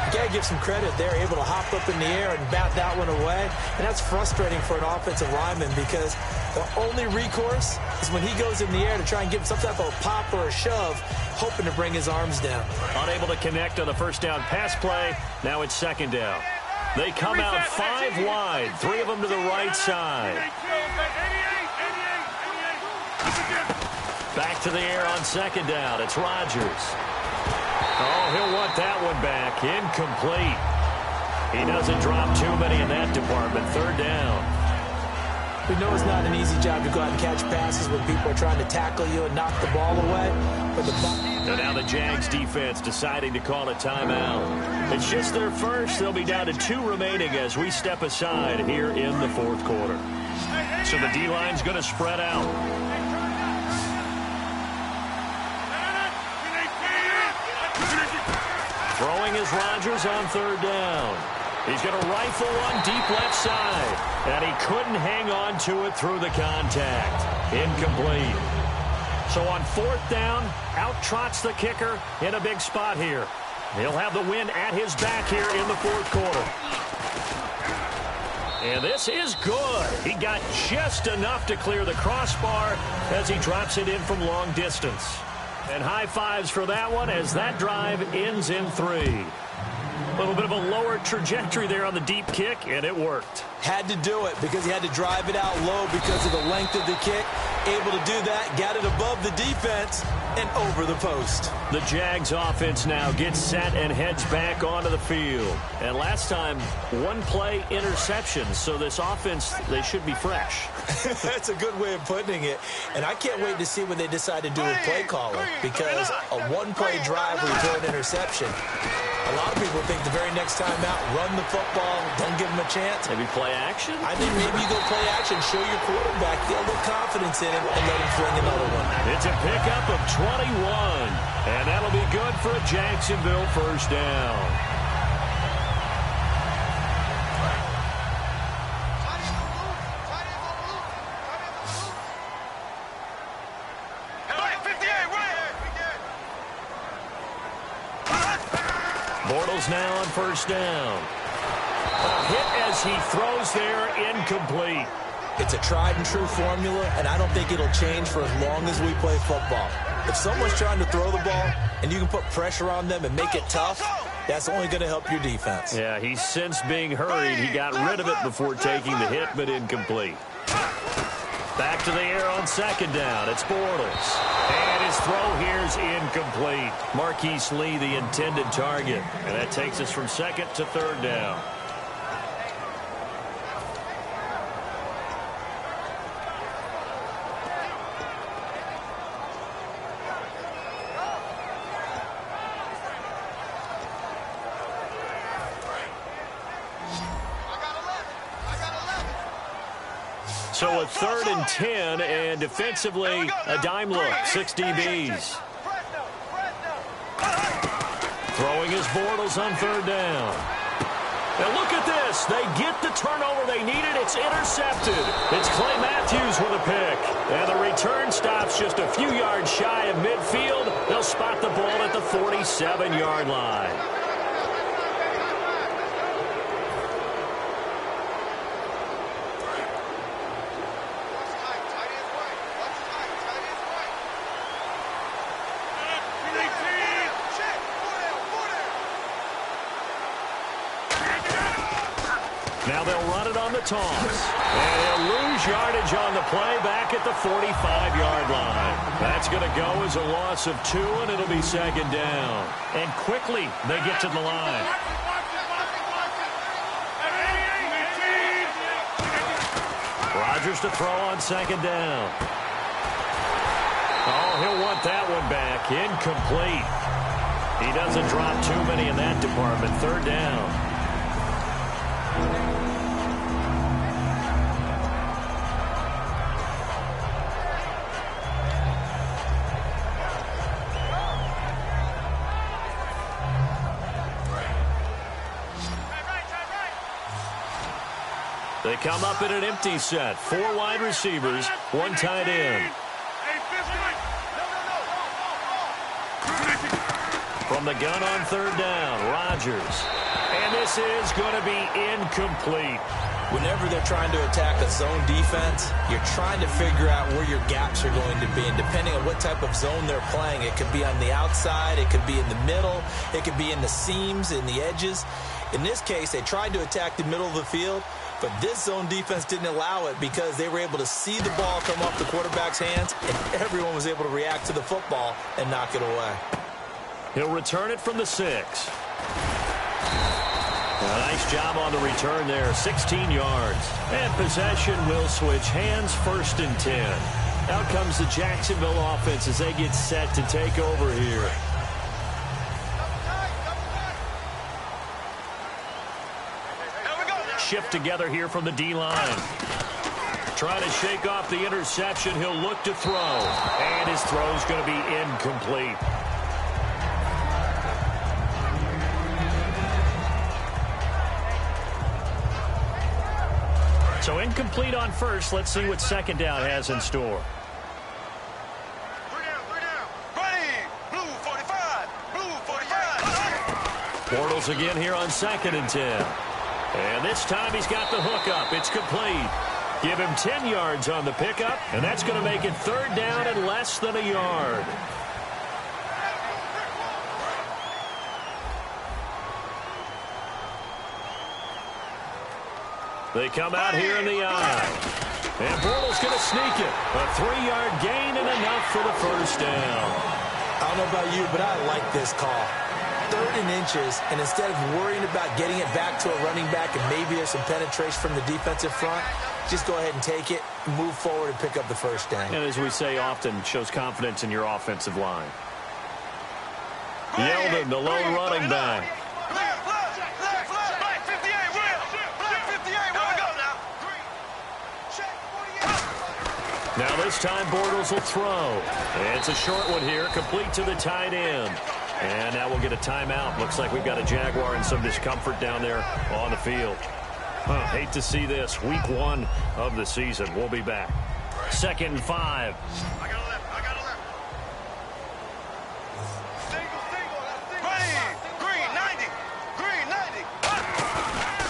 You got to give some credit. They're able to hop up in the air and bat that one away. And that's frustrating for an offensive lineman because the only recourse is when he goes in the air to try and give some type of a pop or a shove, hoping to bring his arms down. Unable to connect on the first down pass play. Now it's second down. They come out 5 wide, 3 of them to the right side. Back to the air on second down. It's Rodgers. Oh, he'll want that one back. Incomplete. He doesn't drop too many in that department. Third down. We know it's not an easy job to go out and catch passes when people are trying to tackle you and knock the ball away. And now the Jags defense deciding to call a timeout. It's just their first. They'll be down to 2 remaining as we step aside here in the fourth quarter. So the D-line's going to spread out. Throwing is Rodgers on third down. He's going to rifle one deep left side. And he couldn't hang on to it through the contact. Incomplete. So on fourth down, out trots the kicker in a big spot here. He'll have the win at his back here in the fourth quarter. And this is good. He got just enough to clear the crossbar as he drops it in from long distance. And high fives for that one as that drive ends in 3. A little bit of a lower trajectory there on the deep kick, and it worked. Had to do it because he had to drive it out low because of the length of the kick. Able to do that, got it above the defense, and over the post. The Jags offense now gets set and heads back onto the field. And last time, 1-play interception, so this offense, they should be fresh. That's a good way of putting it. And I can't wait to see when they decide to do a play caller because a 1-play drive where you throw an interception, a lot of people think the very next time out, run the football, don't give them a chance. Maybe play action? I think maybe you go play action, show your quarterback, get a little confidence in him, and let him fling another one. It's a pickup of 21, and that'll be good for a Jacksonville first down. Bortles now on first down. A hit as he throws there, incomplete. It's a tried-and-true formula, and I don't think it'll change for as long as we play football. If someone's trying to throw the ball and you can put pressure on them and make it tough, that's only going to help your defense. Yeah, he's since being hurried. He got rid of it before taking the hit, but incomplete. Back to the air on second down. It's Bortles. And his throw here's incomplete. Marquise Lee, the intended target. And that takes us from second to third down. So a 3rd and 10, and defensively, a dime look, 6 DBs. Throwing his Bortles on third down. Now look at this. They get the turnover they needed. It's intercepted. It's Clay Matthews with a It's just a few yards shy of midfield. They'll spot the ball at the 47-yard line. Now they'll run it on the toss. And they'll lose yardage on the play back at the 45-yard line. That's going to go as a loss of 2, and it'll be second down. And quickly, they get to the line. Rodgers to throw on second down. Oh, he'll want that one back. Incomplete. He doesn't drop too many in that department. Third down. They come up in an empty set. 4 wide receivers, 1 tight end. From the gun on third down, Rodgers. And this is going to be incomplete. Whenever they're trying to attack a zone defense, you're trying to figure out where your gaps are going to be. And depending on what type of zone they're playing, it could be on the outside, it could be in the middle, it could be in the seams, in the edges. In this case, they tried to attack the middle of the field, but this zone defense didn't allow it because they were able to see the ball come off the quarterback's hands, and everyone was able to react to the football and knock it away. He'll return it from the 6. A nice job on the return there, 16 yards. And possession will switch hands, 1st and 10. Out comes the Jacksonville offense as they get set to take over here. Shift together here from the D-line. Trying to shake off the interception. He'll look to throw. And his throw's going to be incomplete. So incomplete on first. Let's see what second down has in store. 3 down. Ready. Blue 45. Blue 45. Bortles again here on 2nd and 10. And this time he's got the hook up. It's complete. Give him 10 yards on the pickup, and that's going to make it 3rd down and less than a yard. They come out here in the eye. And Bortles going to sneak it. A 3-yard gain and enough for the 1st down. I don't know about you, but I like this call. 3rd and inches, and instead of worrying about getting it back to a running back and maybe there's some penetration from the defensive front, just go ahead and take it, move forward, and pick up the 1st down. And as we say often, shows confidence in your offensive line. Yeldon, the lone running back. Now this time Bortles will throw. It's a short one here, complete to the tight end. And now we'll get a timeout. Looks like we've got a Jaguar in some discomfort down there on the field. Hate to see this. Week 1 of the season. We'll be back. 2nd and 5. I got a left. Single. Green 90.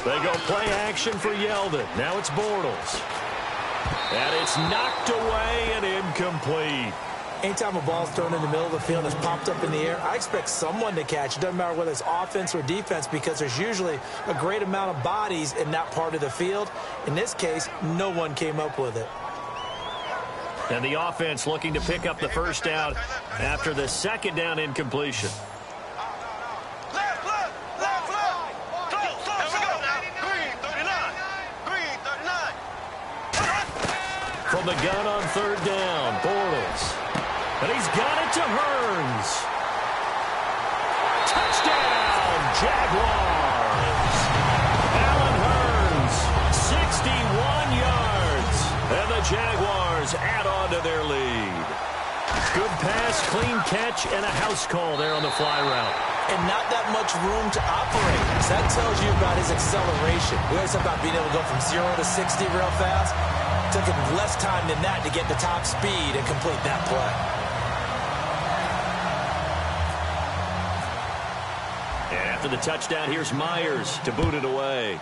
They go play action for Yeldon. Now it's Bortles. And it's knocked away and incomplete. Anytime a ball's thrown in the middle of the field and it's popped up in the air, I expect someone to catch. It doesn't matter whether it's offense or defense because there's usually a great amount of bodies in that part of the field. In this case, no one came up with it. And the offense looking to pick up the 1st down after the 2nd down incompletion. Left. Close. Here we go now. Green 39. From the gun on 3rd down, Bortles. And he's got it to Hearns. Touchdown, Jaguars. Allen Hearns, 61 yards. And the Jaguars add on to their lead. Good pass, clean catch, and a house call there on the fly route. And not that much room to operate. So that tells you about his acceleration. We always talk about being able to go from 0 to 60 real fast. Took him less time than that to get the top speed and complete that play. And after the touchdown, here's Myers to boot it away.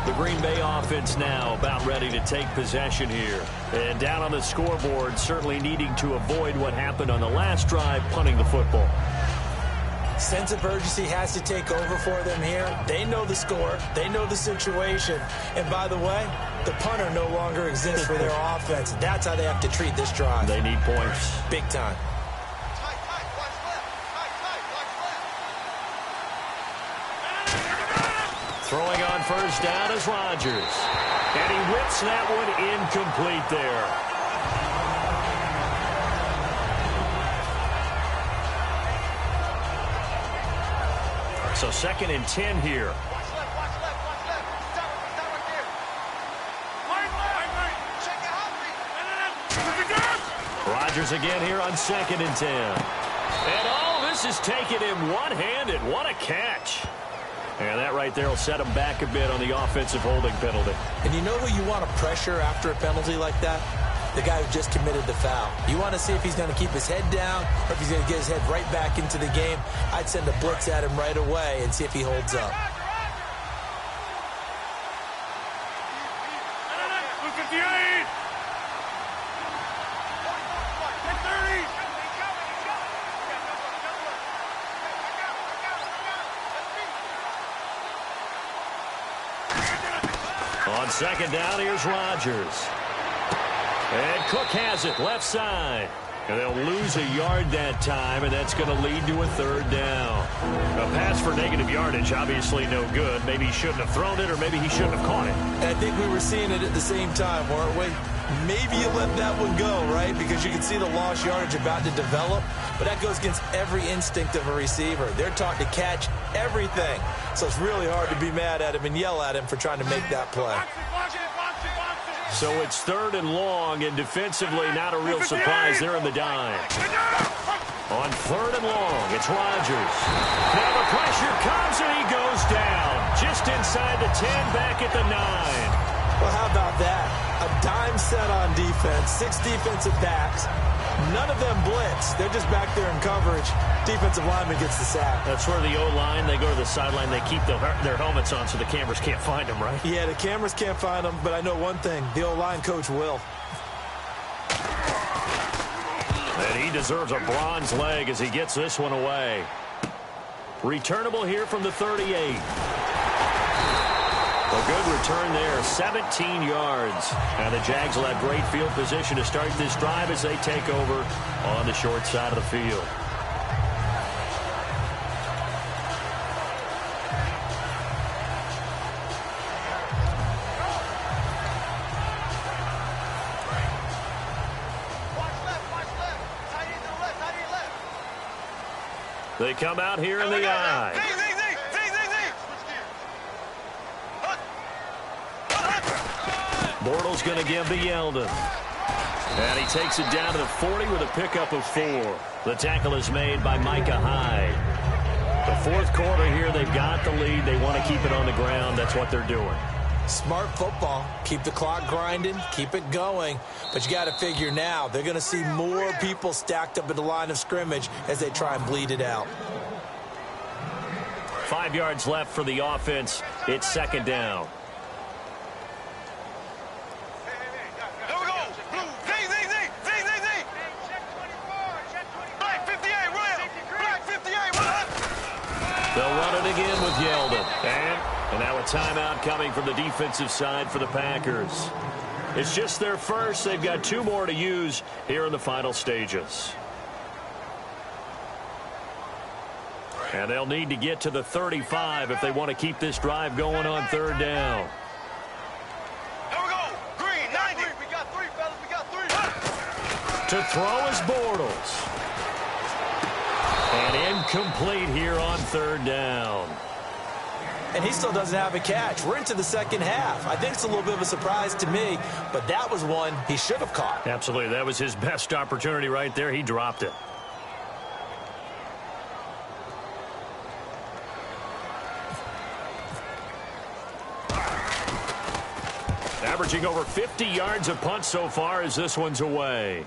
The Green Bay offense now about ready to take possession here. And down on the scoreboard, certainly needing to avoid what happened on the last drive, punting the football. Sense of urgency has to take over for them here. They know the score. They know the situation. And by the way, the punter no longer exists for their offense. That's how they have to treat this drive. They need points. Big time. Throwing on first down is Rodgers. And he whips that one incomplete there. So 2nd and 10 here. Rodgers again here on 2nd and 10. And oh, this is taking him one-handed. What a catch. And that right there will set him back a bit on the offensive holding penalty. And you know who you want to pressure after a penalty like that? The guy who just committed the foul. You want to see if he's going to keep his head down or if he's going to get his head right back into the game. I'd send a blitz at him right away and see if he holds up. On 2nd down, here's Rodgers. And Cook has it, left side. And they'll lose a yard that time, and that's going to lead to a 3rd down. A pass for negative yardage, obviously no good. Maybe he shouldn't have thrown it, or maybe he shouldn't have caught it. And I think we were seeing it at the same time, weren't we? Maybe you let that one go, right? Because you can see the lost yardage about to develop. But that goes against every instinct of a receiver. They're taught to catch everything. So it's really hard to be mad at him and yell at him for trying to make that play. So it's 3rd and long, and defensively not a real surprise. They're in the dime. On 3rd and long, it's Rodgers. Now the pressure comes, and he goes down. Just inside the 10, back at the 9. Well, how about that? A dime set on defense, 6 defensive backs. None of them blitz. They're just back there in coverage. Defensive lineman gets the sack. That's where the O-line, they go to the sideline, they keep their helmets on so the cameras can't find them, right? Yeah, the cameras can't find them, but I know one thing. The O-line coach will. And he deserves a bronze leg as he gets this one away. Returnable here from the 38. A good return there, 17 yards. And the Jags will have great field position to start this drive as they take over on the short side of the field. They come out here in the eye. Bortles going to give to Yeldon. And he takes it down to the 40 with a pickup of 4. The tackle is made by Micah Hyde. The 4th quarter here, they've got the lead. They want to keep it on the ground. That's what they're doing. Smart football. Keep the clock grinding. Keep it going. But you got to figure now, they're going to see more people stacked up at the line of scrimmage as they try and bleed it out. 5 yards left for the offense. It's 2nd down. They'll run it again with Yeldon. And now a timeout coming from the defensive side for the Packers. It's just their first. They've got 2 more to use here in the final stages. And they'll need to get to the 35 if they want to keep this drive going on 3rd down. Here we go. Green, 90. We got 3, fellas. We got 3. To throw is Bortles. And incomplete here on 3rd down. And he still doesn't have a catch. We're into the 2nd half. I think it's a little bit of a surprise to me, but that was one he should have caught. Absolutely. That was his best opportunity right there. He dropped it. Averaging over 50 yards a punt so far as this one's away.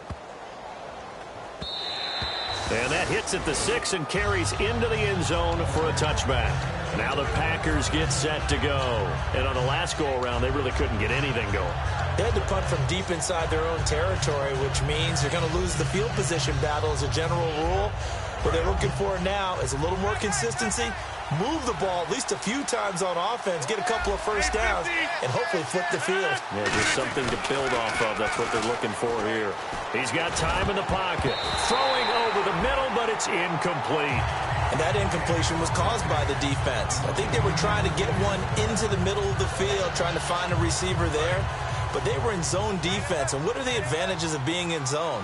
And that hits at the 6 and carries into the end zone for a touchback. Now the Packers get set to go. And on the last go-around, they really couldn't get anything going. They had to punt from deep inside their own territory, which means they're going to lose the field position battle as a general rule. What they're looking for now is a little more consistency, move the ball at least a few times on offense, get a couple of first downs, and hopefully flip the field. Yeah, just something to build off of. That's what they're looking for here. He's got time in the pocket. Throwing over the middle, but it's incomplete. And that incompletion was caused by the defense. I think they were trying to get one into the middle of the field, trying to find a receiver there. But they were in zone defense. And what are the advantages of being in zone?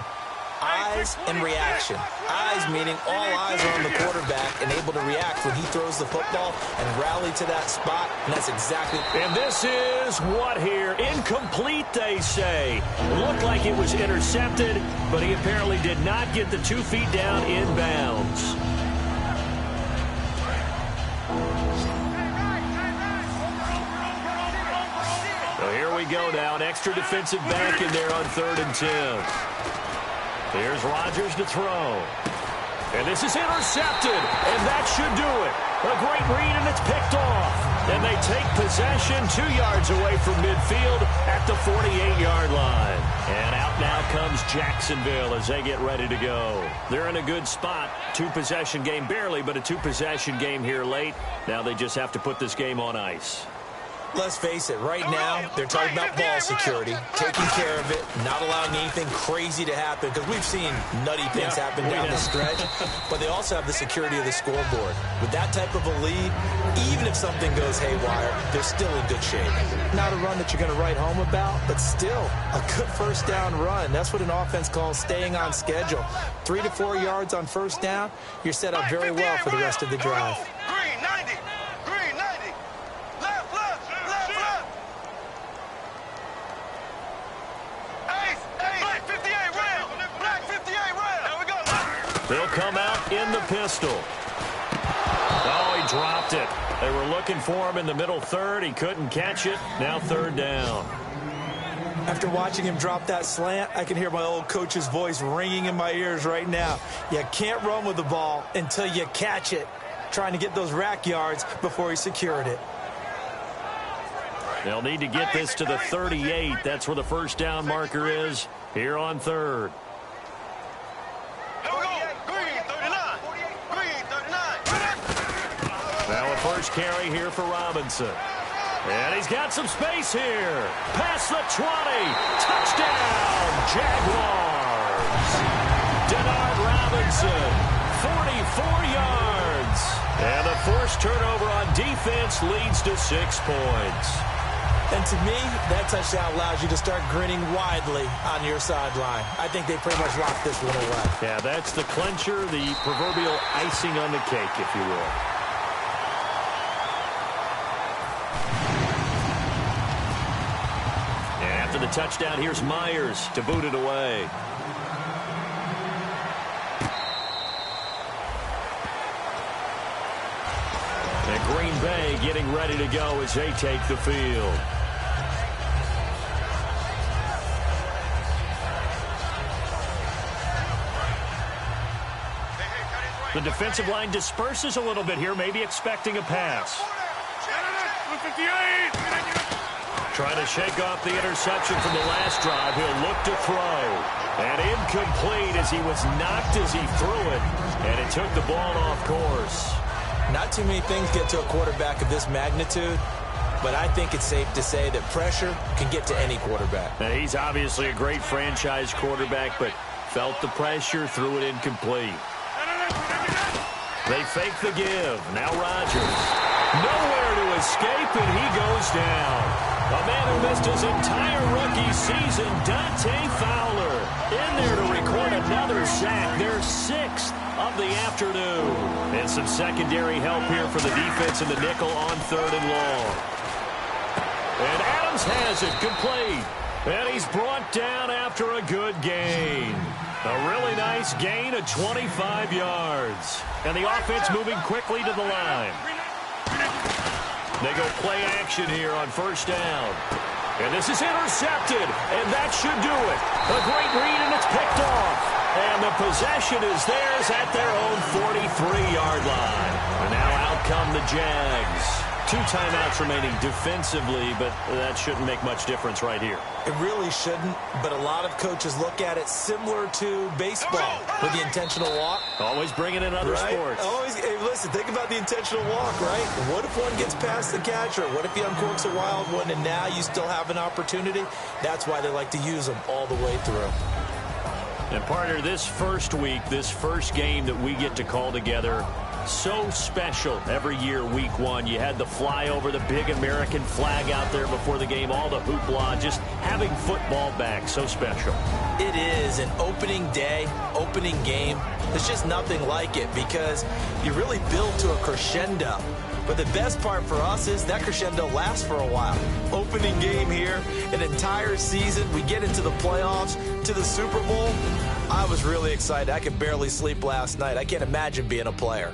Eyes and reaction. Eyes meaning all eyes are on the quarterback and able to react when he throws the football and rally to that spot, and that's exactly... And this is what here? Incomplete, they say. Looked like it was intercepted, but he apparently did not get the 2 feet down in bounds. So here we go now. An extra defensive back in there on 3rd and 10. Here's Rodgers to throw. And this is intercepted. And that should do it. A great read, and it's picked off. And they take possession 2 yards away from midfield at the 48-yard line. And out now comes Jacksonville as they get ready to go. They're in a good spot. 2-possession game, barely, but a 2-possession game here late. Now they just have to put this game on ice. Let's face it, right now, they're talking about ball security, taking care of it, not allowing anything crazy to happen, because we've seen nutty things happen down the stretch, but they also have the security of the scoreboard. With that type of a lead, even if something goes haywire, they're still in good shape. Not a run that you're going to write home about, but still a good first down run. That's what an offense calls staying on schedule. 3 to 4 yards on first down, you're set up very well for the rest of the drive. Green 90. Green 90. Left, left, left, left. Ace, black 58 round. Black 58 round. There we go. They'll come out in the pistol. Oh, he dropped it. They were looking for him in the middle third. He couldn't catch it. Now 3rd down. After watching him drop that slant, I can hear my old coach's voice ringing in my ears right now. You can't run with the ball until you catch it. Trying to get those rack yards before he secured it. They'll need to get this to the 38. That's where the first down marker is here on 3rd. Here we go. Green 39. Green 39. Now a first carry here for Robinson. And he's got some space here. Past the 20. Touchdown, Jaguars. Denard Robinson, 44 yards. And the forced turnover on defense leads to 6 points. And to me, that touchdown allows you to start grinning widely on your sideline. I think they pretty much locked this one away. Yeah, that's the clincher, the proverbial icing on the cake, if you will. The touchdown, here's Myers to boot it away. And Green Bay getting ready to go as they take the field. The defensive line disperses a little bit here, maybe expecting a pass. Trying to shake off the interception from the last drive. He'll look to throw. And incomplete as he was knocked as he threw it. And it took the ball off course. Not too many things get to a quarterback of this magnitude, but I think it's safe to say that pressure can get to any quarterback. Now, he's obviously a great franchise quarterback, but felt the pressure, threw it incomplete. They fake the give. Now Rodgers. Nowhere to escape, and he goes down. A man who missed his entire rookie season, Dante Fowler, in there to record another sack, their 6th of the afternoon. And some secondary help here for the defense in the nickel on 3rd and long. And Adams has it complete. And he's brought down after a good gain. A really nice gain of 25 yards. And the offense moving quickly to the line. They go play action here on first down. And this is intercepted, and that should do it. A great read, and it's picked off. And the possession is theirs at their own 43-yard line. And now out come the Jags. 2 timeouts remaining defensively, but that shouldn't make much difference right here. It really shouldn't, but a lot of coaches look at it similar to baseball with the intentional walk. Always bringing in other sports. Hey, listen, think about the intentional walk, right? What if one gets past the catcher? What if he uncorks a wild one and now you still have an opportunity? That's why they like to use them all the way through. And partner, this first week, this first game that we get to call together, so special every year, week 1. You had the flyover, the big American flag out there before the game, all the hoopla, just having football back, so special. It is an opening day, opening game. There's just nothing like it because you really build to a crescendo. But the best part for us is that crescendo lasts for a while. Opening game here, an entire season. We get into the playoffs, to the Super Bowl. I was really excited. I could barely sleep last night. I can't imagine being a player.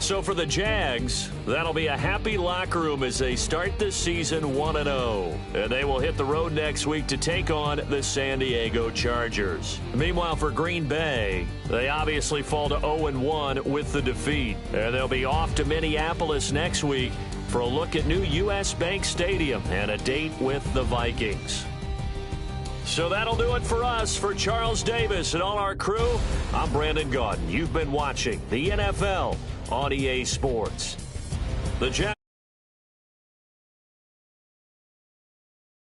So for the Jags, that'll be a happy locker room as they start this season 1-0. And they will hit the road next week to take on the San Diego Chargers. Meanwhile, for Green Bay, they obviously fall to 0-1 with the defeat. And they'll be off to Minneapolis next week for a look at new U.S. Bank Stadium and a date with the Vikings. So that'll do it for us. For Charles Davis and all our crew, I'm Brandon Gaudin. You've been watching the NFL on EA Sports. The Jags